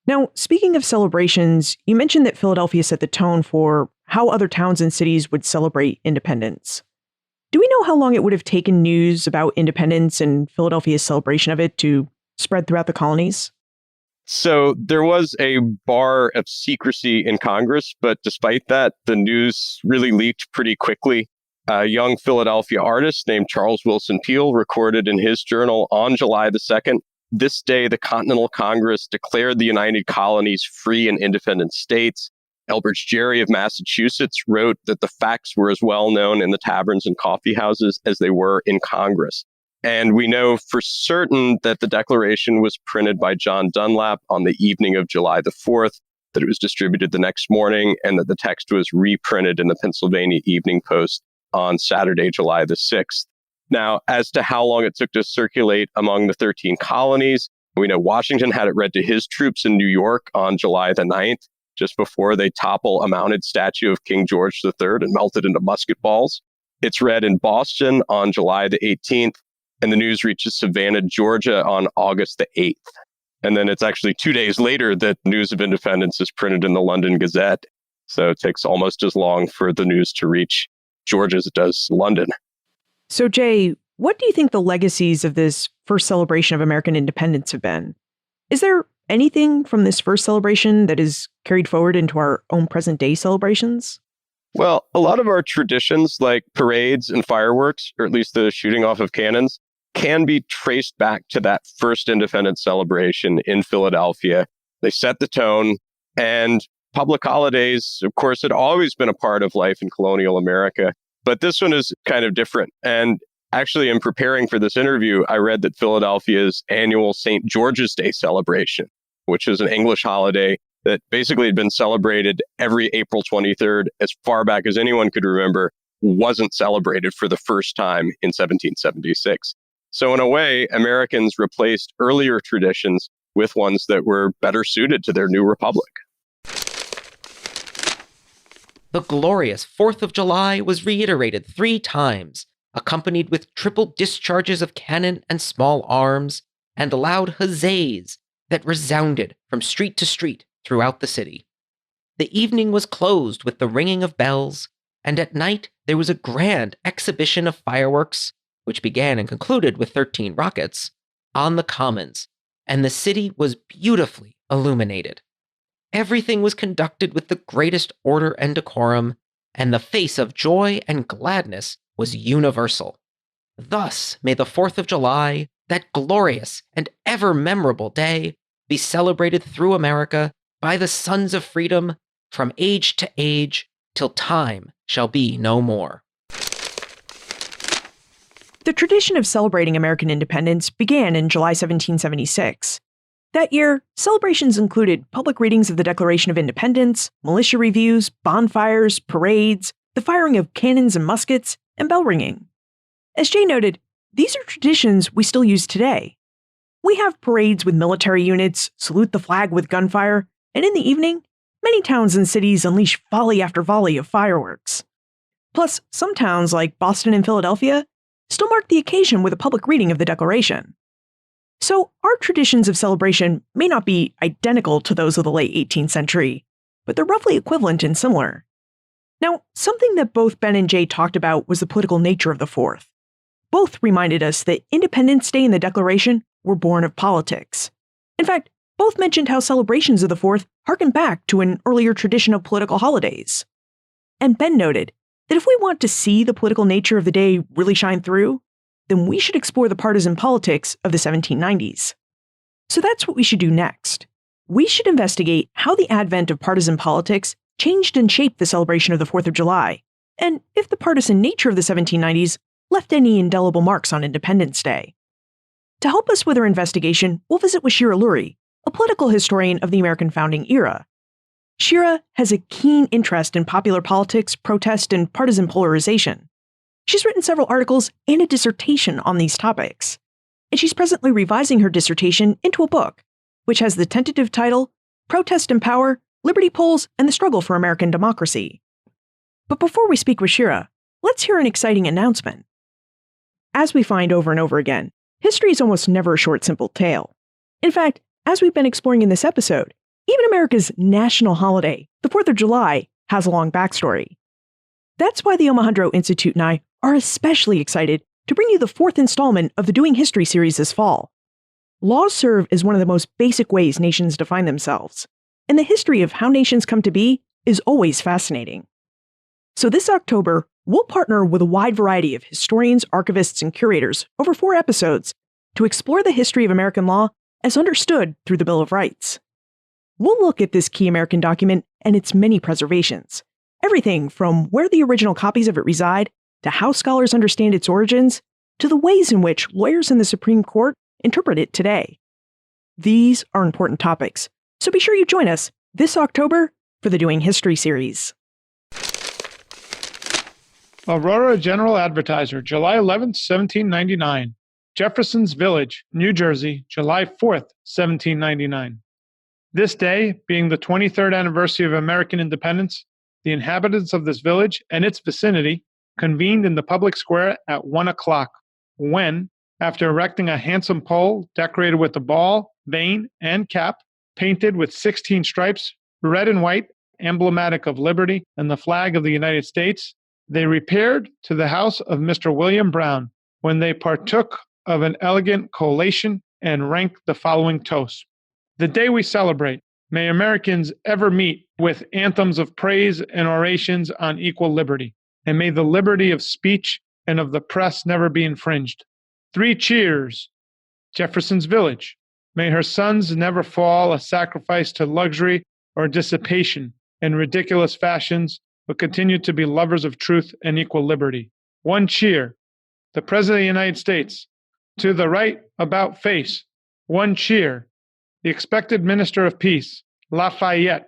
Now, speaking of celebrations, you mentioned that Philadelphia set the tone for how other towns and cities would celebrate independence. Do we know how long it would have taken news about independence and Philadelphia's celebration of it to spread throughout the colonies? So there was a bar of secrecy in Congress, but despite that, the news really leaked pretty quickly. A young Philadelphia artist named Charles Wilson Peale recorded in his journal on July the 2nd, this day the Continental Congress declared the United Colonies free and independent states. Elbridge Gerry of Massachusetts wrote that the facts were as well known in the taverns and coffee houses as they were in Congress. And we know for certain that the Declaration was printed by John Dunlap on the evening of July the 4th, that it was distributed the next morning, and that the text was reprinted in the Pennsylvania Evening Post on Saturday, July the 6th. Now, as to how long it took to circulate among the 13 colonies, we know Washington had it read to his troops in New York on July the 9th. just before they topple a mounted statue of King George III and melt it into musket balls. It's read in Boston on July the 18th, and the news reaches Savannah, Georgia on August the 8th. And then it's actually 2 days later that news of independence is printed in the London Gazette. So it takes almost as long for the news to reach Georgia as it does London. So, Jay, what do you think the legacies of this first celebration of American independence have been? Is there anything from this first celebration that is carried forward into our own present day celebrations? Well, a lot of our traditions, like parades and fireworks, or at least the shooting off of cannons, can be traced back to that first independence celebration in Philadelphia. They set the tone, and public holidays, of course, had always been a part of life in colonial America. But this one is kind of different. And actually, in preparing for this interview, I read that Philadelphia's annual St. George's Day celebration, which is an English holiday that basically had been celebrated every April 23rd as far back as anyone could remember, wasn't celebrated for the first time in 1776. So in a way, Americans replaced earlier traditions with ones that were better suited to their new republic. The glorious 4th of July was reiterated 3 times, accompanied with triple discharges of cannon and small arms, and loud huzzas that resounded from street to street throughout the city. The evening was closed with the ringing of bells, and at night there was a grand exhibition of fireworks, which began and concluded with 13 rockets, on the commons, and the city was beautifully illuminated. Everything was conducted with the greatest order and decorum, and the face of joy and gladness was universal. Thus may the 4th of July, that glorious and ever memorable day, be celebrated through America by the sons of freedom from age to age till time shall be no more. The tradition of celebrating American independence began in July 1776. That year, celebrations included public readings of the Declaration of Independence, militia reviews, bonfires, parades, the firing of cannons and muskets, and bell ringing. As Jay noted, these are traditions we still use today. We have parades with military units, salute the flag with gunfire, and in the evening, many towns and cities unleash volley after volley of fireworks. Plus, some towns like Boston and Philadelphia still mark the occasion with a public reading of the Declaration. So, our traditions of celebration may not be identical to those of the late 18th century, but they're roughly equivalent and similar. Now, something that both Ben and Jay talked about was the political nature of the 4th. Both reminded us that Independence Day and the Declaration were born of politics. In fact, both mentioned how celebrations of the 4th harken back to an earlier tradition of political holidays. And Ben noted that if we want to see the political nature of the day really shine through, then we should explore the partisan politics of the 1790s. So that's what we should do next. We should investigate how the advent of partisan politics changed and shaped the celebration of the 4th of July, and if the partisan nature of the 1790s left any indelible marks on Independence Day. To help us with our investigation, we'll visit with Shira Lurie, a political historian of the American founding era. Shira has a keen interest in popular politics, protest, and partisan polarization. She's written several articles and a dissertation on these topics, and she's presently revising her dissertation into a book, which has the tentative title, Protest and Power, Liberty Poles, and the Struggle for American Democracy. But before we speak with Shira, let's hear an exciting announcement. As we find over and over again, history is almost never a short, simple tale. In fact, as we've been exploring in this episode, even America's national holiday, the 4th of July, has a long backstory. That's why the Omohundro Institute and I are especially excited to bring you the 4th installment of the Doing History series this fall. Laws serve as one of the most basic ways nations define themselves, and the history of how nations come to be is always fascinating. So this October, we'll partner with a wide variety of historians, archivists, and curators over 4 episodes to explore the history of American law as understood through the Bill of Rights. We'll look at this key American document and its many preservations, everything from where the original copies of it reside, to how scholars understand its origins, to the ways in which lawyers in the Supreme Court interpret it today. These are important topics, so be sure you join us this October for the Doing History series. Aurora General Advertiser, July 11th, 1799. Jefferson's Village, New Jersey, July 4th, 1799. This day, being the 23rd anniversary of American independence, the inhabitants of this village and its vicinity convened in the public square at 1 o'clock, when, after erecting a handsome pole decorated with a ball, vane, and cap, painted with 16 stripes, red and white, emblematic of liberty and the flag of the United States, they repaired to the house of Mr. William Brown, when they partook of an elegant collation and ranked the following toast. The day we celebrate, may Americans ever meet with anthems of praise and orations on equal liberty, and may the liberty of speech and of the press never be infringed. 3 cheers. Jefferson's Village. May her sons never fall a sacrifice to luxury or dissipation and ridiculous fashions, but continue to be lovers of truth and equal liberty. 1 cheer. The President of the United States. To the right, about face. 1 cheer. The expected Minister of Peace, Lafayette.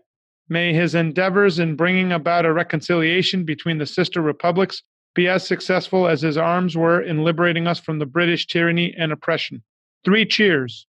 May his endeavors in bringing about a reconciliation between the sister republics be as successful as his arms were in liberating us from the British tyranny and oppression. 3 cheers.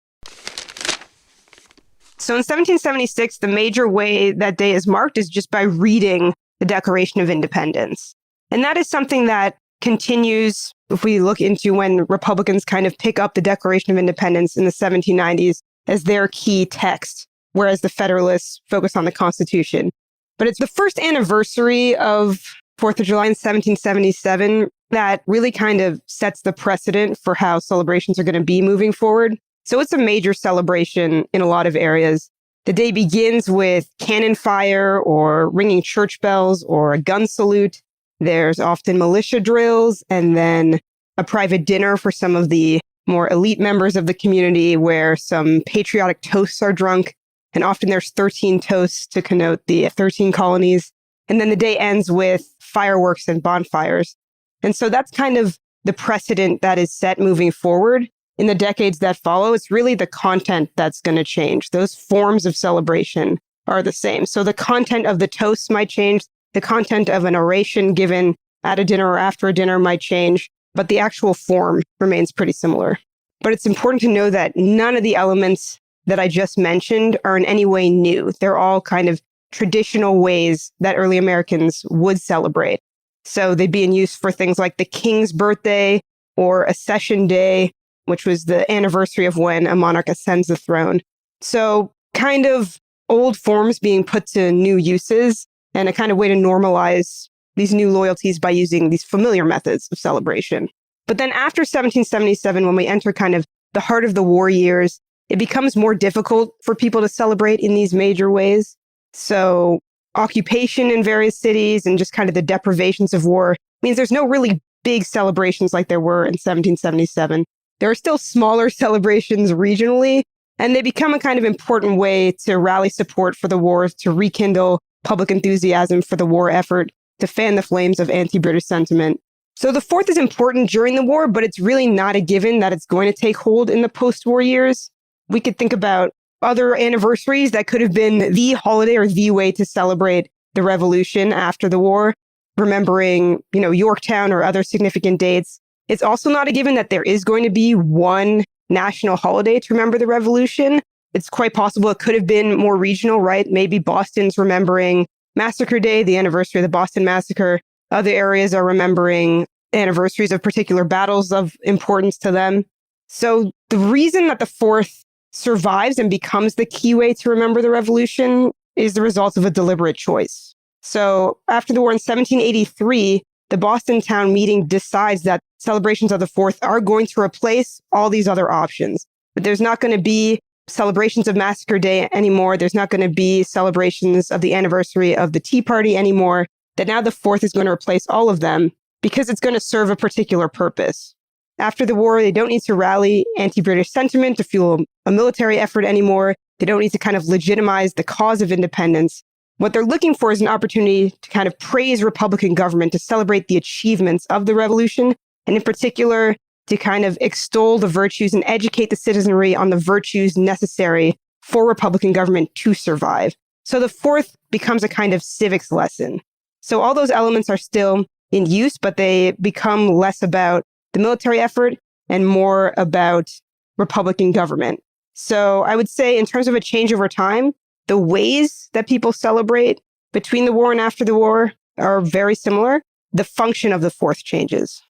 So in 1776, the major way that day is marked is just by reading the Declaration of Independence. And that is something that continues if we look into when Republicans kind of pick up the Declaration of Independence in the 1790s as their key text, whereas the Federalists focus on the Constitution. But it's the first anniversary of 4th of July in 1777 that really kind of sets the precedent for how celebrations are going to be moving forward. So it's a major celebration in a lot of areas. The day begins with cannon fire or ringing church bells or a gun salute. There's often militia drills and then a private dinner for some of the more elite members of the community where some patriotic toasts are drunk. And often there's 13 toasts to connote the 13 colonies. And then the day ends with fireworks and bonfires. And so that's kind of the precedent that is set moving forward. In the decades that follow, it's really the content that's going to change. Those forms of celebration are the same. So the content of the toasts might change. The content of an oration given at a dinner or after a dinner might change, but the actual form remains pretty similar. But it's important to know that none of the elements that I just mentioned are in any way new. They're all kind of traditional ways that early Americans would celebrate. So they'd be in use for things like the king's birthday or Accession Day, which was the anniversary of when a monarch ascends the throne. So kind of old forms being put to new uses and a kind of way to normalize these new loyalties by using these familiar methods of celebration. But then after 1777, when we enter kind of the heart of the war years, it becomes more difficult for people to celebrate in these major ways. So occupation in various cities and just kind of the deprivations of war means there's no really big celebrations like there were in 1777. There are still smaller celebrations regionally, and they become a kind of important way to rally support for the war, to rekindle public enthusiasm for the war effort, to fan the flames of anti-British sentiment. So the 4th is important during the war, but it's really not a given that it's going to take hold in the post-war years. We could think about other anniversaries that could have been the holiday or the way to celebrate the revolution after the war, remembering, Yorktown or other significant dates. It's also not a given that there is going to be one national holiday to remember the revolution. It's quite possible it could have been more regional, right? Maybe Boston's remembering Massacre Day, the anniversary of the Boston Massacre. Other areas are remembering anniversaries of particular battles of importance to them. So the reason that the 4th survives and becomes the key way to remember the revolution is the result of a deliberate choice. So after the war in 1783, the Boston town meeting decides that celebrations of the 4th are going to replace all these other options. But there's not going to be celebrations of Massacre Day anymore. There's not going to be celebrations of the anniversary of the Tea Party anymore. That now the 4th is going to replace all of them because it's going to serve a particular purpose. After the war, they don't need to rally anti-British sentiment to fuel a military effort anymore. They don't need to kind of legitimize the cause of independence. What they're looking for is an opportunity to kind of praise Republican government, to celebrate the achievements of the revolution, and in particular, to kind of extol the virtues and educate the citizenry on the virtues necessary for Republican government to survive. So the 4th becomes a kind of civics lesson. So all those elements are still in use, but they become less about the military effort and more about Republican government. So I would say in terms of a change over time, the ways that people celebrate between the war and after the war are very similar. The function of the 4th changes.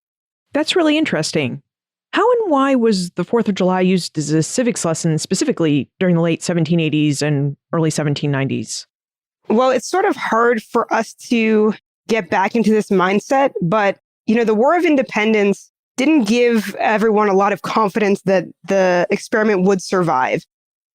That's really interesting. How and why was the 4th of July used as a civics lesson specifically during the late 1780s and early 1790s? Well, it's sort of hard for us to get back into this mindset, but, the War of Independence didn't give everyone a lot of confidence that the experiment would survive.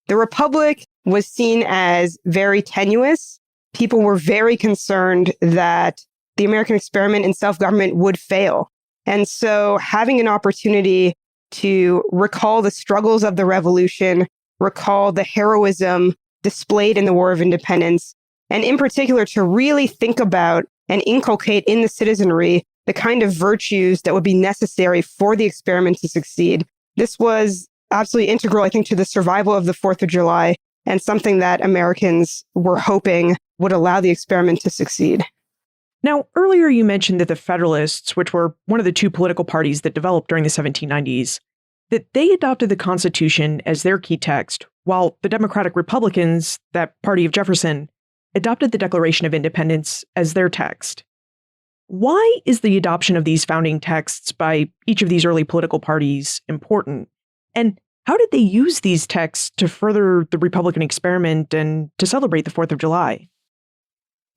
The Republic was seen as very tenuous. People were very concerned that the American experiment in self-government would fail. And so having an opportunity to recall the struggles of the revolution, recall the heroism displayed in the War of Independence, and in particular to really think about and inculcate in the citizenry the kind of virtues that would be necessary for the experiment to succeed. This was absolutely integral, I think, to the survival of the 4th of July and something that Americans were hoping would allow the experiment to succeed. Now, earlier you mentioned that the Federalists, which were one of the two political parties that developed during the 1790s, that they adopted the Constitution as their key text, while the Democratic Republicans, that party of Jefferson, adopted the Declaration of Independence as their text. Why is the adoption of these founding texts by each of these early political parties important? And how did they use these texts to further the Republican experiment and to celebrate the 4th of July?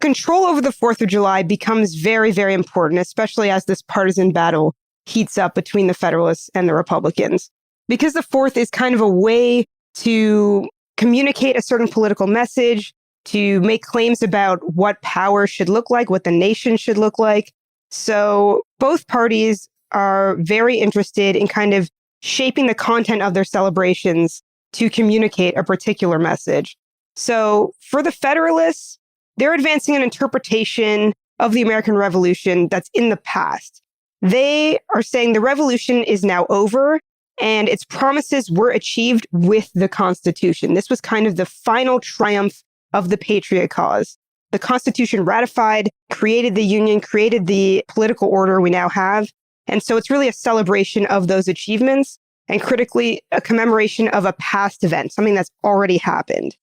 Control over the 4th of July becomes very, very important, especially as this partisan battle heats up between the Federalists and the Republicans. Because the 4th is kind of a way to communicate a certain political message, to make claims about what power should look like, what the nation should look like. So both parties are very interested in kind of shaping the content of their celebrations to communicate a particular message. So for the Federalists, they're advancing an interpretation of the American Revolution that's in the past. They are saying the revolution is now over and its promises were achieved with the Constitution. This was kind of the final triumph of the patriot cause. The Constitution ratified, created the Union, created the political order we now have. And so it's really a celebration of those achievements and critically a commemoration of a past event, something that's already happened.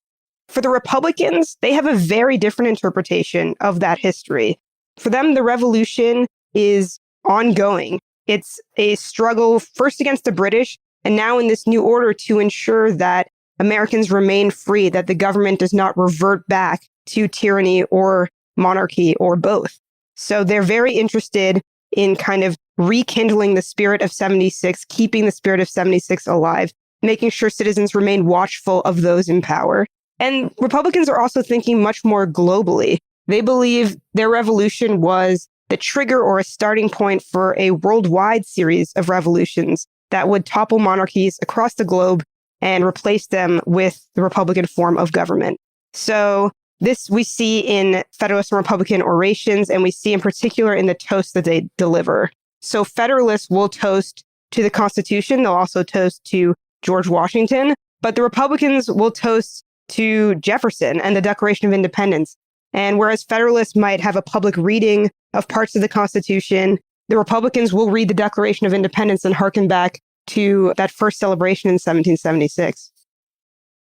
For the Republicans, they have a very different interpretation of that history. For them, the revolution is ongoing. It's a struggle first against the British and now in this new order to ensure that Americans remain free, that the government does not revert back to tyranny or monarchy or both. So they're very interested in kind of rekindling the spirit of 76, keeping the spirit of 76 alive, making sure citizens remain watchful of those in power. And Republicans are also thinking much more globally. They believe their revolution was the trigger or a starting point for a worldwide series of revolutions that would topple monarchies across the globe and replace them with the Republican form of government. So this we see in Federalist and Republican orations, and we see in particular in the toasts that they deliver. So Federalists will toast to the Constitution. They'll also toast to George Washington, but the Republicans will toast to Jefferson and the Declaration of Independence. And whereas Federalists might have a public reading of parts of the Constitution, the Republicans will read the Declaration of Independence and hearken back to that first celebration in 1776.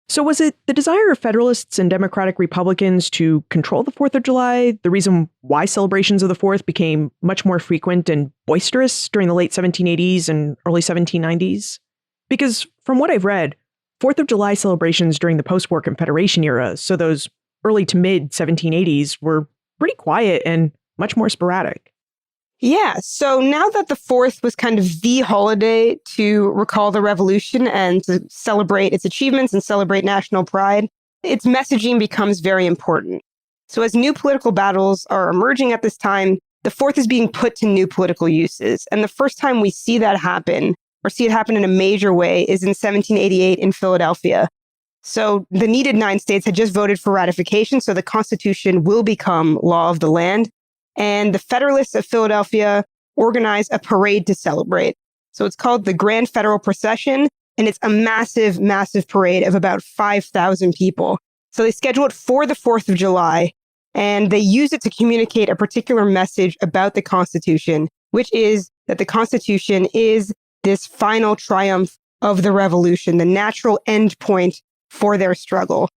So was it the desire of Federalists and Democratic Republicans to control the 4th of July, the reason why celebrations of the 4th became much more frequent and boisterous during the late 1780s and early 1790s? Because from what I've read, 4th of July celebrations during the post-war Confederation era, so those early to mid 1780s, were pretty quiet and much more sporadic. Yeah, so now that the 4th was kind of the holiday to recall the revolution and to celebrate its achievements and celebrate national pride, its messaging becomes very important. So as new political battles are emerging at this time, the 4th is being put to new political uses. And the first time we see that happen, or see it happen in a major way, is in 1788 in Philadelphia. So the needed 9 states had just voted for ratification, so the Constitution will become law of the land. And the Federalists of Philadelphia organize a parade to celebrate. So it's called the Grand Federal Procession, and it's a massive, massive parade of about 5,000 people. So they schedule it for the 4th of July, and they use it to communicate a particular message about the Constitution, which is that the Constitution is this final triumph of the revolution, the natural end point for their struggle.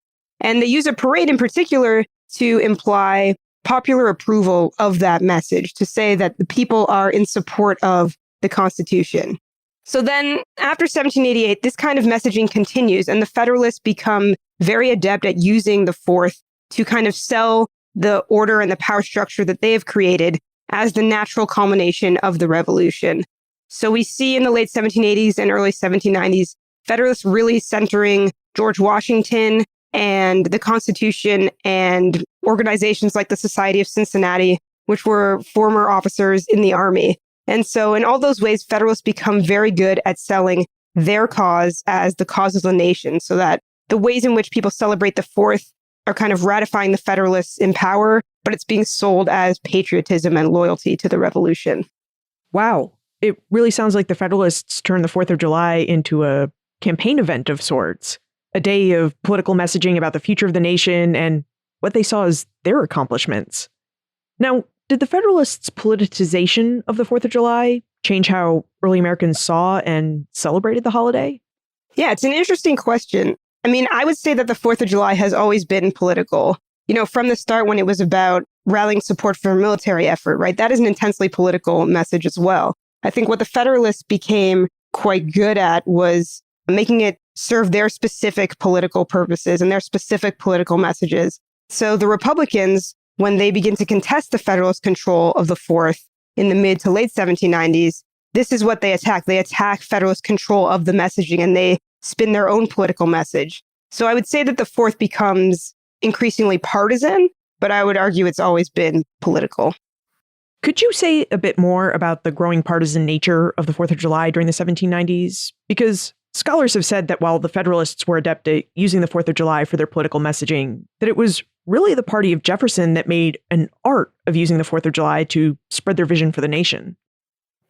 And they use a parade in particular to imply popular approval of that message, to say that the people are in support of the Constitution. So then after 1788, this kind of messaging continues, and the Federalists become very adept at using the 4th to kind of sell the order and the power structure that they have created as the natural culmination of the revolution. So we see in the late 1780s and early 1790s, Federalists really centering George Washington and the Constitution and organizations like the Society of Cincinnati, which were former officers in the Army. And so in all those ways, Federalists become very good at selling their cause as the cause of the nation, so that the ways in which people celebrate the 4th are kind of ratifying the Federalists in power, but it's being sold as patriotism and loyalty to the revolution. Wow. It really sounds like the Federalists turned the 4th of July into a campaign event of sorts, a day of political messaging about the future of the nation and what they saw as their accomplishments. Now, did the Federalists' politicization of the 4th of July change how early Americans saw and celebrated the holiday? Yeah, it's an interesting question. I mean, I would say that the 4th of July has always been political. You know, from the start when it was about rallying support for a military effort, right? That is an intensely political message as well. I think what the Federalists became quite good at was making it serve their specific political purposes and their specific political messages. So the Republicans, when they begin to contest the Federalist control of the 4th in the mid to late 1790s, this is what they attack. They attack Federalist control of the messaging and they spin their own political message. So I would say that the 4th becomes increasingly partisan, but I would argue it's always been political. Could you say a bit more about the growing partisan nature of the 4th of July during the 1790s? Because scholars have said that while the Federalists were adept at using the 4th of July for their political messaging, that it was really the party of Jefferson that made an art of using the 4th of July to spread their vision for the nation.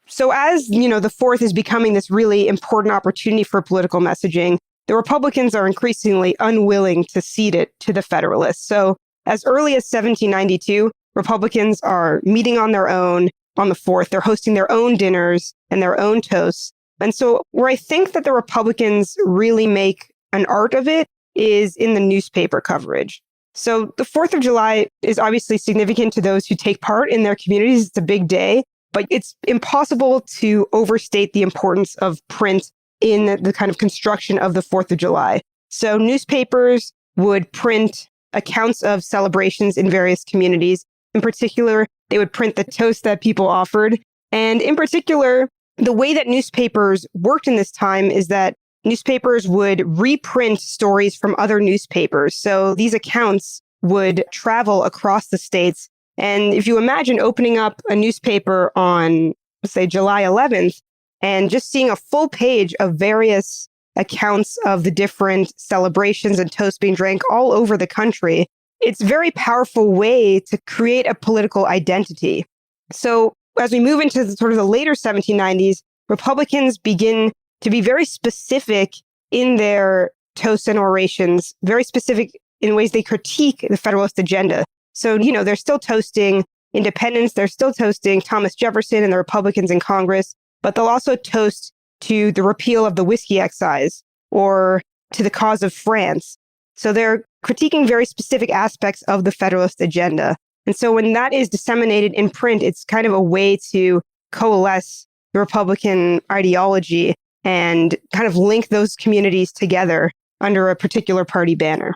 So as, the 4th is becoming this really important opportunity for political messaging, the Republicans are increasingly unwilling to cede it to the Federalists. So as early as 1792, Republicans are meeting on their own on the 4th. They're hosting their own dinners and their own toasts. And so where I think that the Republicans really make an art of it is in the newspaper coverage. So the 4th of July is obviously significant to those who take part in their communities. It's a big day, but it's impossible to overstate the importance of print in the kind of construction of the 4th of July. So newspapers would print accounts of celebrations in various communities. In particular, they would print the toast that people offered. And in particular, the way that newspapers worked in this time is that newspapers would reprint stories from other newspapers. So these accounts would travel across the states. And if you imagine opening up a newspaper on, say, July 11th, and just seeing a full page of various accounts of the different celebrations and toasts being drank all over the country, it's a very powerful way to create a political identity. So as we move into the later 1790s, Republicans begin to be very specific in their toasts and orations, very specific in ways they critique the Federalist agenda. So, they're still toasting independence, they're still toasting Thomas Jefferson and the Republicans in Congress, but they'll also toast to the repeal of the whiskey excise or to the cause of France. So they're critiquing very specific aspects of the Federalist agenda. And so when that is disseminated in print, it's kind of a way to coalesce the Republican ideology and kind of link those communities together under a particular party banner.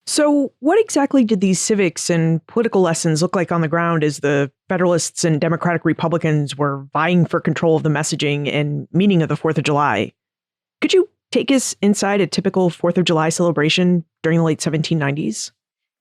So what exactly did these civics and political lessons look like on the ground as the Federalists and Democratic Republicans were vying for control of the messaging and meaning of the 4th of July? Could you take us inside a typical 4th of July celebration during the late 1790s?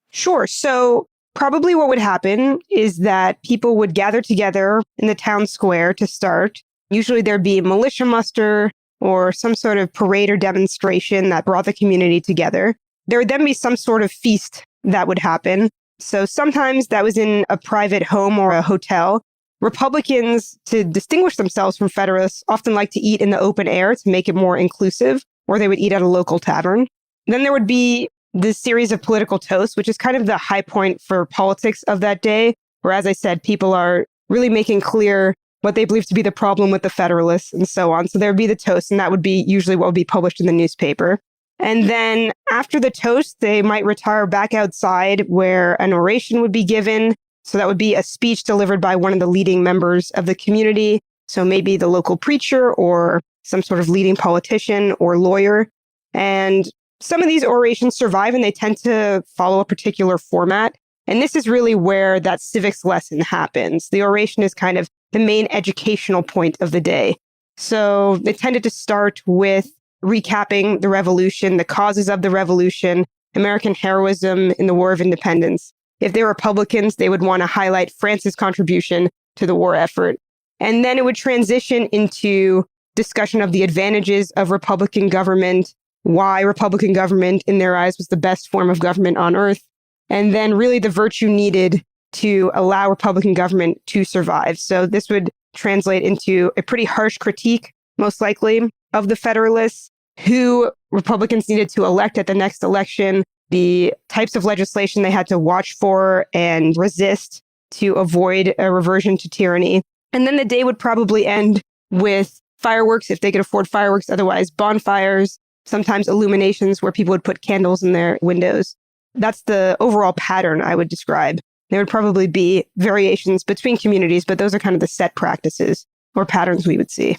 Sure. So probably what would happen is that people would gather together in the town square to start. Usually there'd be a militia muster or some sort of parade or demonstration that brought the community together. There would then be some sort of feast that would happen. So sometimes that was in a private home or a hotel. Republicans, to distinguish themselves from Federalists, often like to eat in the open air to make it more inclusive, or they would eat at a local tavern. Then there would be this series of political toasts, which is kind of the high point for politics of that day, where, as I said, people are really making clear what they believe to be the problem with the Federalists and so on. So there would be the toast, and that would be usually what would be published in the newspaper. And then after the toast, they might retire back outside where an oration would be given. So that would be a speech delivered by one of the leading members of the community. So maybe the local preacher or some sort of leading politician or lawyer. And some of these orations survive and they tend to follow a particular format. And this is really where that civics lesson happens. The oration is kind of the main educational point of the day. So they tended to start with recapping the revolution, the causes of the revolution, American heroism in the War of Independence. If they were Republicans, they would want to highlight France's contribution to the war effort. And then it would transition into discussion of the advantages of Republican government, why Republican government, in their eyes, was the best form of government on earth, and then really the virtue needed to allow Republican government to survive. So this would translate into a pretty harsh critique, most likely, of the Federalists, who Republicans needed to elect at the next election, the types of legislation they had to watch for and resist to avoid a reversion to tyranny. And then the day would probably end with fireworks, if they could afford fireworks, otherwise bonfires, sometimes illuminations where people would put candles in their windows. That's the overall pattern I would describe. There would probably be variations between communities, but those are kind of the set practices or patterns we would see.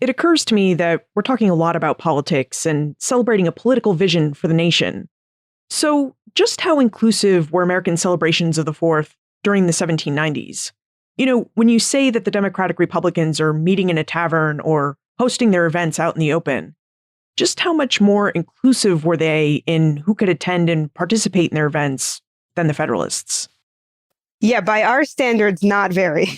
It occurs to me that we're talking a lot about politics and celebrating a political vision for the nation. So just how inclusive were American celebrations of the 4th during the 1790s? You know, when you say that the Democratic Republicans are meeting in a tavern or hosting their events out in the open, just how much more inclusive were they in who could attend and participate in their events than the Federalists? Yeah, by our standards, not very.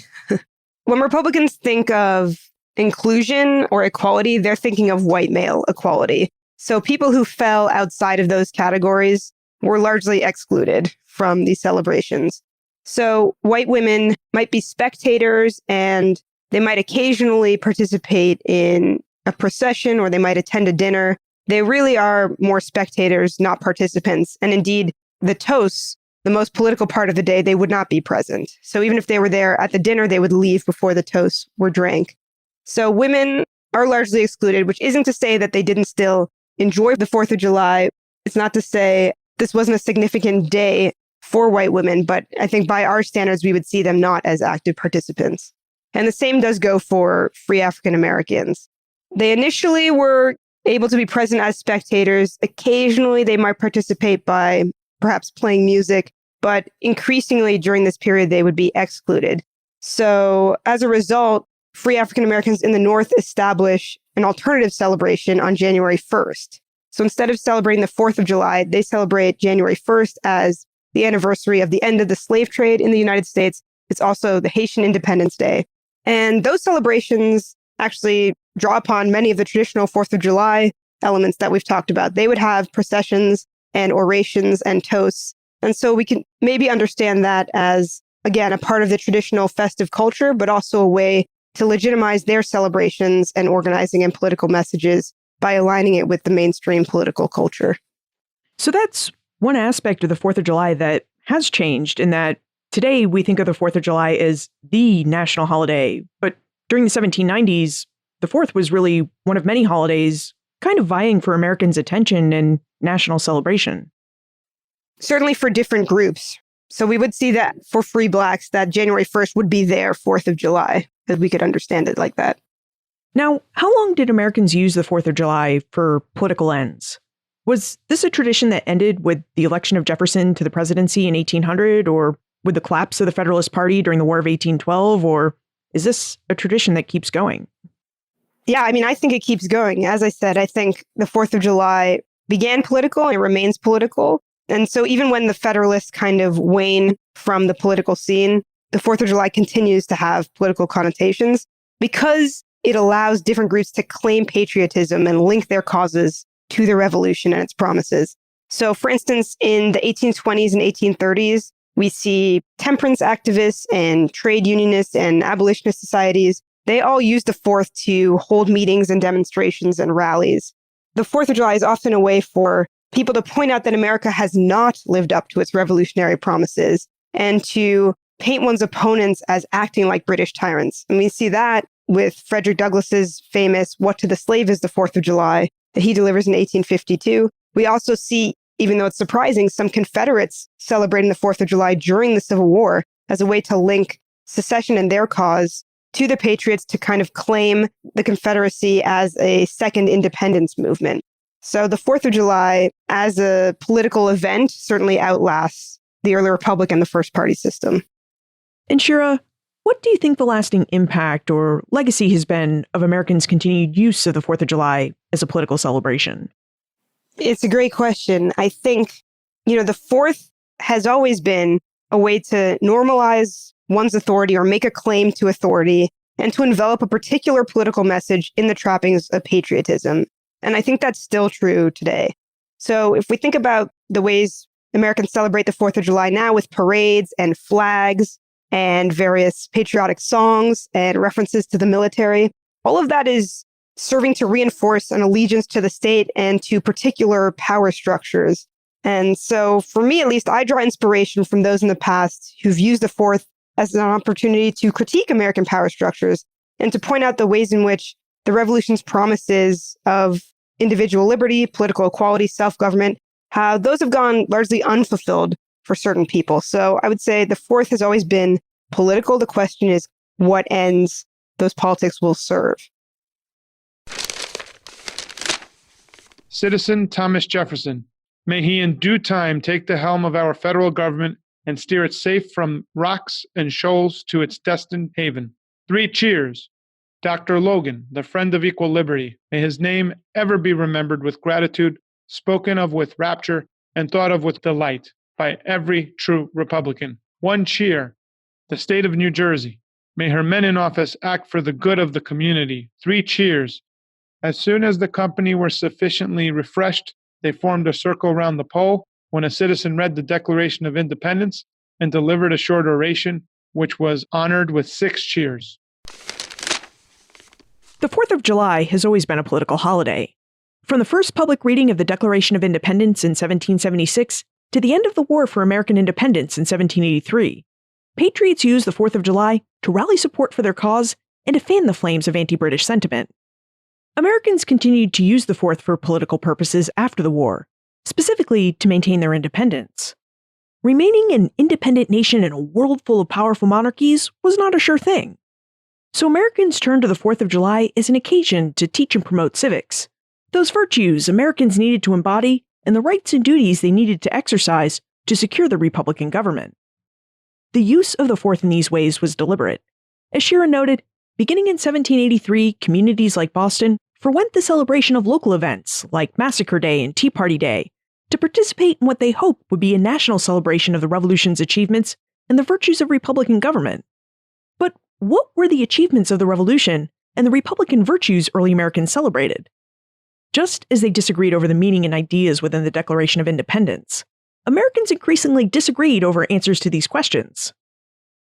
When Republicans think of inclusion or equality, they're thinking of white male equality. So people who fell outside of those categories were largely excluded from these celebrations. So white women might be spectators and they might occasionally participate in a procession or they might attend a dinner. They really are more spectators, not participants. And indeed, the toasts, the most political part of the day, they would not be present. So even if they were there at the dinner, they would leave before the toasts were drank. So women are largely excluded, which isn't to say that they didn't still enjoy the 4th of July. It's not to say this wasn't a significant day for white women, but I think by our standards, we would see them not as active participants. And the same does go for free African Americans. They initially were able to be present as spectators. Occasionally, they might participate by perhaps playing music, but increasingly during this period, they would be excluded. So as a result, free African Americans in the North establish an alternative celebration on January 1st. So instead of celebrating the 4th of July, they celebrate January 1st as the anniversary of the end of the slave trade in the United States. It's also the Haitian Independence Day. And those celebrations actually draw upon many of the traditional 4th of July elements that we've talked about. They would have processions and orations and toasts. And so we can maybe understand that as, again, a part of the traditional festive culture, but also a way to legitimize their celebrations and organizing and political messages by aligning it with the mainstream political culture. So that's one aspect of the 4th of July that has changed in that today we think of the 4th of July as the national holiday. But during the 1790s, the 4th was really one of many holidays kind of vying for Americans' attention and national celebration. Certainly for different groups. So we would see that for free Blacks, that January 1st would be their 4th of July, as we could understand it like that. Now, how long did Americans use the 4th of July for political ends? Was this a tradition that ended with the election of Jefferson to the presidency in 1800, or with the collapse of the Federalist Party during the War of 1812, or is this a tradition that keeps going? Yeah, I mean, I think it keeps going. As I said, I think the 4th of July began political and it remains political. And so even when the Federalists kind of wane from the political scene, the 4th of July continues to have political connotations because it allows different groups to claim patriotism and link their causes to the revolution and its promises. So for instance, in the 1820s and 1830s, we see temperance activists and trade unionists and abolitionist societies. They all use the 4th to hold meetings and demonstrations and rallies. The 4th of July is often a way for people to point out that America has not lived up to its revolutionary promises and to paint one's opponents as acting like British tyrants. And we see that with Frederick Douglass's famous "What to the Slave is the 4th of July," that he delivers in 1852. We also see, even though it's surprising, some Confederates celebrating the 4th of July during the Civil War as a way to link secession and their cause to the Patriots to kind of claim the Confederacy as a second independence movement. So the 4th of July as a political event certainly outlasts the early Republic and the first party system. And Shira, what do you think the lasting impact or legacy has been of Americans' continued use of the 4th of July as a political celebration? It's a great question. I think, the 4th has always been a way to normalize one's authority or make a claim to authority and to envelop a particular political message in the trappings of patriotism. And I think that's still true today. So if we think about the ways Americans celebrate the 4th of July now with parades and flags and various patriotic songs and references to the military, all of that is serving to reinforce an allegiance to the state and to particular power structures. And so for me, at least, I draw inspiration from those in the past who've used the 4th as an opportunity to critique American power structures and to point out the ways in which the revolution's promises of individual liberty, political equality, self-government, how those have gone largely unfulfilled for certain people. So I would say the 4th has always been political. The question is what ends those politics will serve. Citizen Thomas Jefferson, may he in due time take the helm of our federal government and steer it safe from rocks and shoals to its destined haven. 3 cheers. Dr. Logan, the friend of equal liberty, may his name ever be remembered with gratitude, spoken of with rapture, and thought of with delight by every true Republican. 1 cheer. The state of New Jersey, may her men in office act for the good of the community. 3 cheers. As soon as the company were sufficiently refreshed, they formed a circle round the pole when a citizen read the Declaration of Independence and delivered a short oration, which was honored with 6 cheers. The 4th of July has always been a political holiday. From the first public reading of the Declaration of Independence in 1776 to the end of the War for American Independence in 1783, patriots used the 4th of July to rally support for their cause and to fan the flames of anti-British sentiment. Americans continued to use the 4th for political purposes after the war, specifically to maintain their independence. Remaining an independent nation in a world full of powerful monarchies was not a sure thing. So Americans turned to the 4th of July as an occasion to teach and promote civics, those virtues Americans needed to embody and the rights and duties they needed to exercise to secure the Republican government. The use of the 4th in these ways was deliberate. As Shira noted, beginning in 1783, communities like Boston forwent the celebration of local events like Massacre Day and Tea Party Day to participate in what they hoped would be a national celebration of the Revolution's achievements and the virtues of Republican government. But what were the achievements of the Revolution and the Republican virtues early Americans celebrated? Just as they disagreed over the meaning and ideas within the Declaration of Independence, Americans increasingly disagreed over answers to these questions.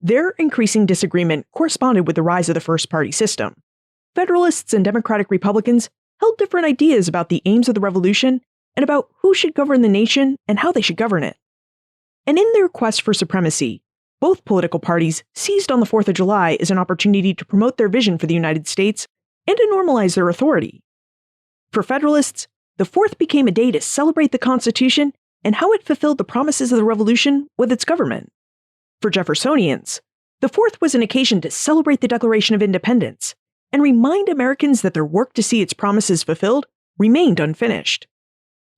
Their increasing disagreement corresponded with the rise of the first party system. Federalists and Democratic Republicans held different ideas about the aims of the Revolution and about who should govern the nation and how they should govern it. And in their quest for supremacy, both political parties seized on the 4th of July as an opportunity to promote their vision for the United States and to normalize their authority. For Federalists, the 4th became a day to celebrate the Constitution and how it fulfilled the promises of the Revolution with its government. For Jeffersonians, the 4th was an occasion to celebrate the Declaration of Independence and remind Americans that their work to see its promises fulfilled remained unfinished.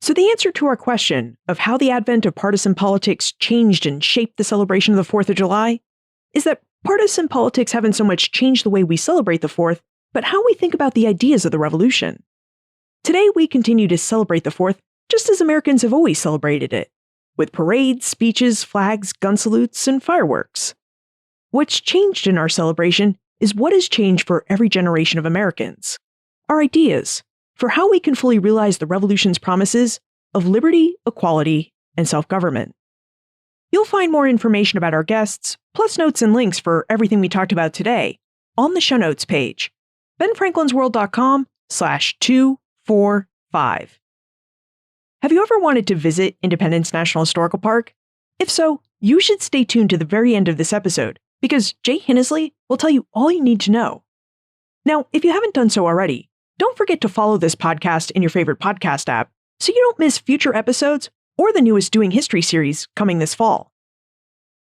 So the answer to our question of how the advent of partisan politics changed and shaped the celebration of the 4th of July is that partisan politics haven't so much changed the way we celebrate the 4th, but how we think about the ideas of the Revolution. Today, we continue to celebrate the 4th just as Americans have always celebrated it, with parades, speeches, flags, gun salutes, and fireworks. What's changed in our celebration is what has changed for every generation of Americans. Our ideas for how we can fully realize the Revolution's promises of liberty, equality, and self-government. You'll find more information about our guests, plus notes and links for everything we talked about today, on the show notes page, benfranklinsworld.com/245. Have you ever wanted to visit Independence National Historical Park? If so, you should stay tuned to the very end of this episode, because Jay Hinnesley will tell you all you need to know. Now, if you haven't done so already, Don't forget to follow this podcast in your favorite podcast app so you don't miss future episodes or the newest Doing History series coming this fall.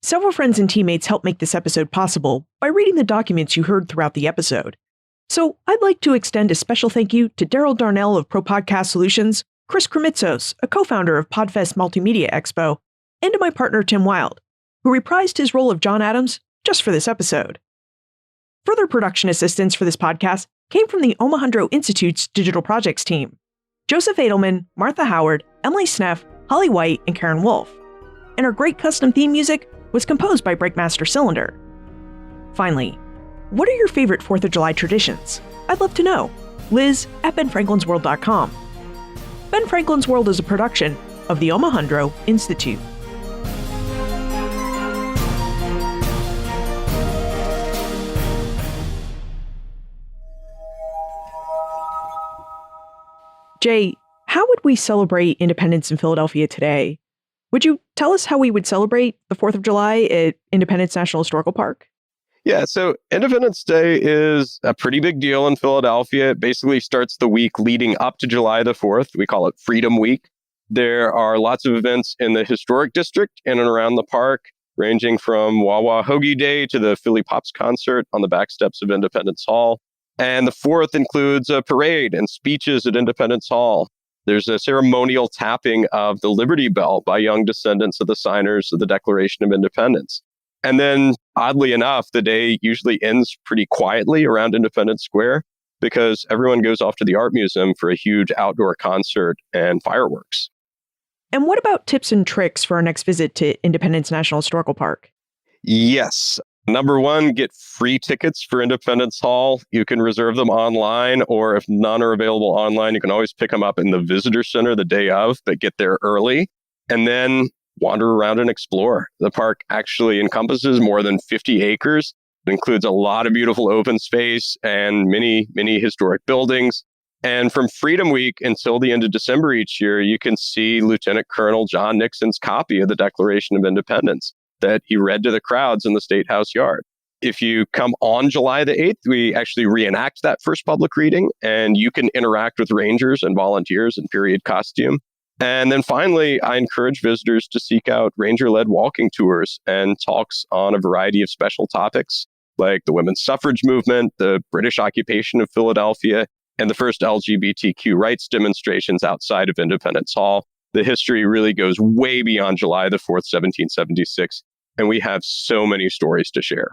Several friends and teammates helped make this episode possible by reading the documents you heard throughout the episode. So I'd like to extend a special thank you to Daryl Darnell of Pro Podcast Solutions, Chris Kremitzos, a co-founder of Podfest Multimedia Expo, and to my partner Tim Wild, who reprised his role of John Adams just for this episode. Further production assistance for this podcast came from the Omohundro Institute's Digital Projects team: Joseph Edelman, Martha Howard, Emily Sneff, Holly White, and Karen Wolf. And our great custom theme music was composed by Breakmaster Cylinder. Finally, what are your favorite 4th of July traditions? I'd love to know. Liz at benfranklinsworld.com. Ben Franklin's World is a production of the Omohundro Institute. Jay, how would we celebrate independence in Philadelphia today? Would you tell us how we would celebrate the 4th of July at Independence National Historical Park? Yeah, so Independence Day is a pretty big deal in Philadelphia. It basically starts the week leading up to July the 4th. We call it Freedom Week. There are lots of events in the historic district in and around the park, ranging from Wawa Hoagie Day to the Philly Pops concert on the back steps of Independence Hall. And the 4th includes a parade and speeches at Independence Hall. There's a ceremonial tapping of the Liberty Bell by young descendants of the signers of the Declaration of Independence. And then, oddly enough, the day usually ends pretty quietly around Independence Square because everyone goes off to the art museum for a huge outdoor concert and fireworks. And what about tips and tricks for our next visit to Independence National Historical Park? Yes. Number one, get free tickets for Independence Hall. You can reserve them online, or if none are available online, you can always pick them up in the visitor center the day of, but get there early. And then wander around and explore. The park actually encompasses more than 50 acres. It includes a lot of beautiful open space and many, many historic buildings. And from Freedom Week until the end of December each year, you can see Lieutenant Colonel John Nixon's copy of the Declaration of Independence that he read to the crowds in the State House yard. If you come on July the 8th, we actually reenact that first public reading, and you can interact with rangers and volunteers in period costume. And then finally, I encourage visitors to seek out ranger-led walking tours and talks on a variety of special topics, like the women's suffrage movement, the British occupation of Philadelphia, and the first LGBTQ rights demonstrations outside of Independence Hall. The history really goes way beyond July the 4th, 1776, and we have so many stories to share.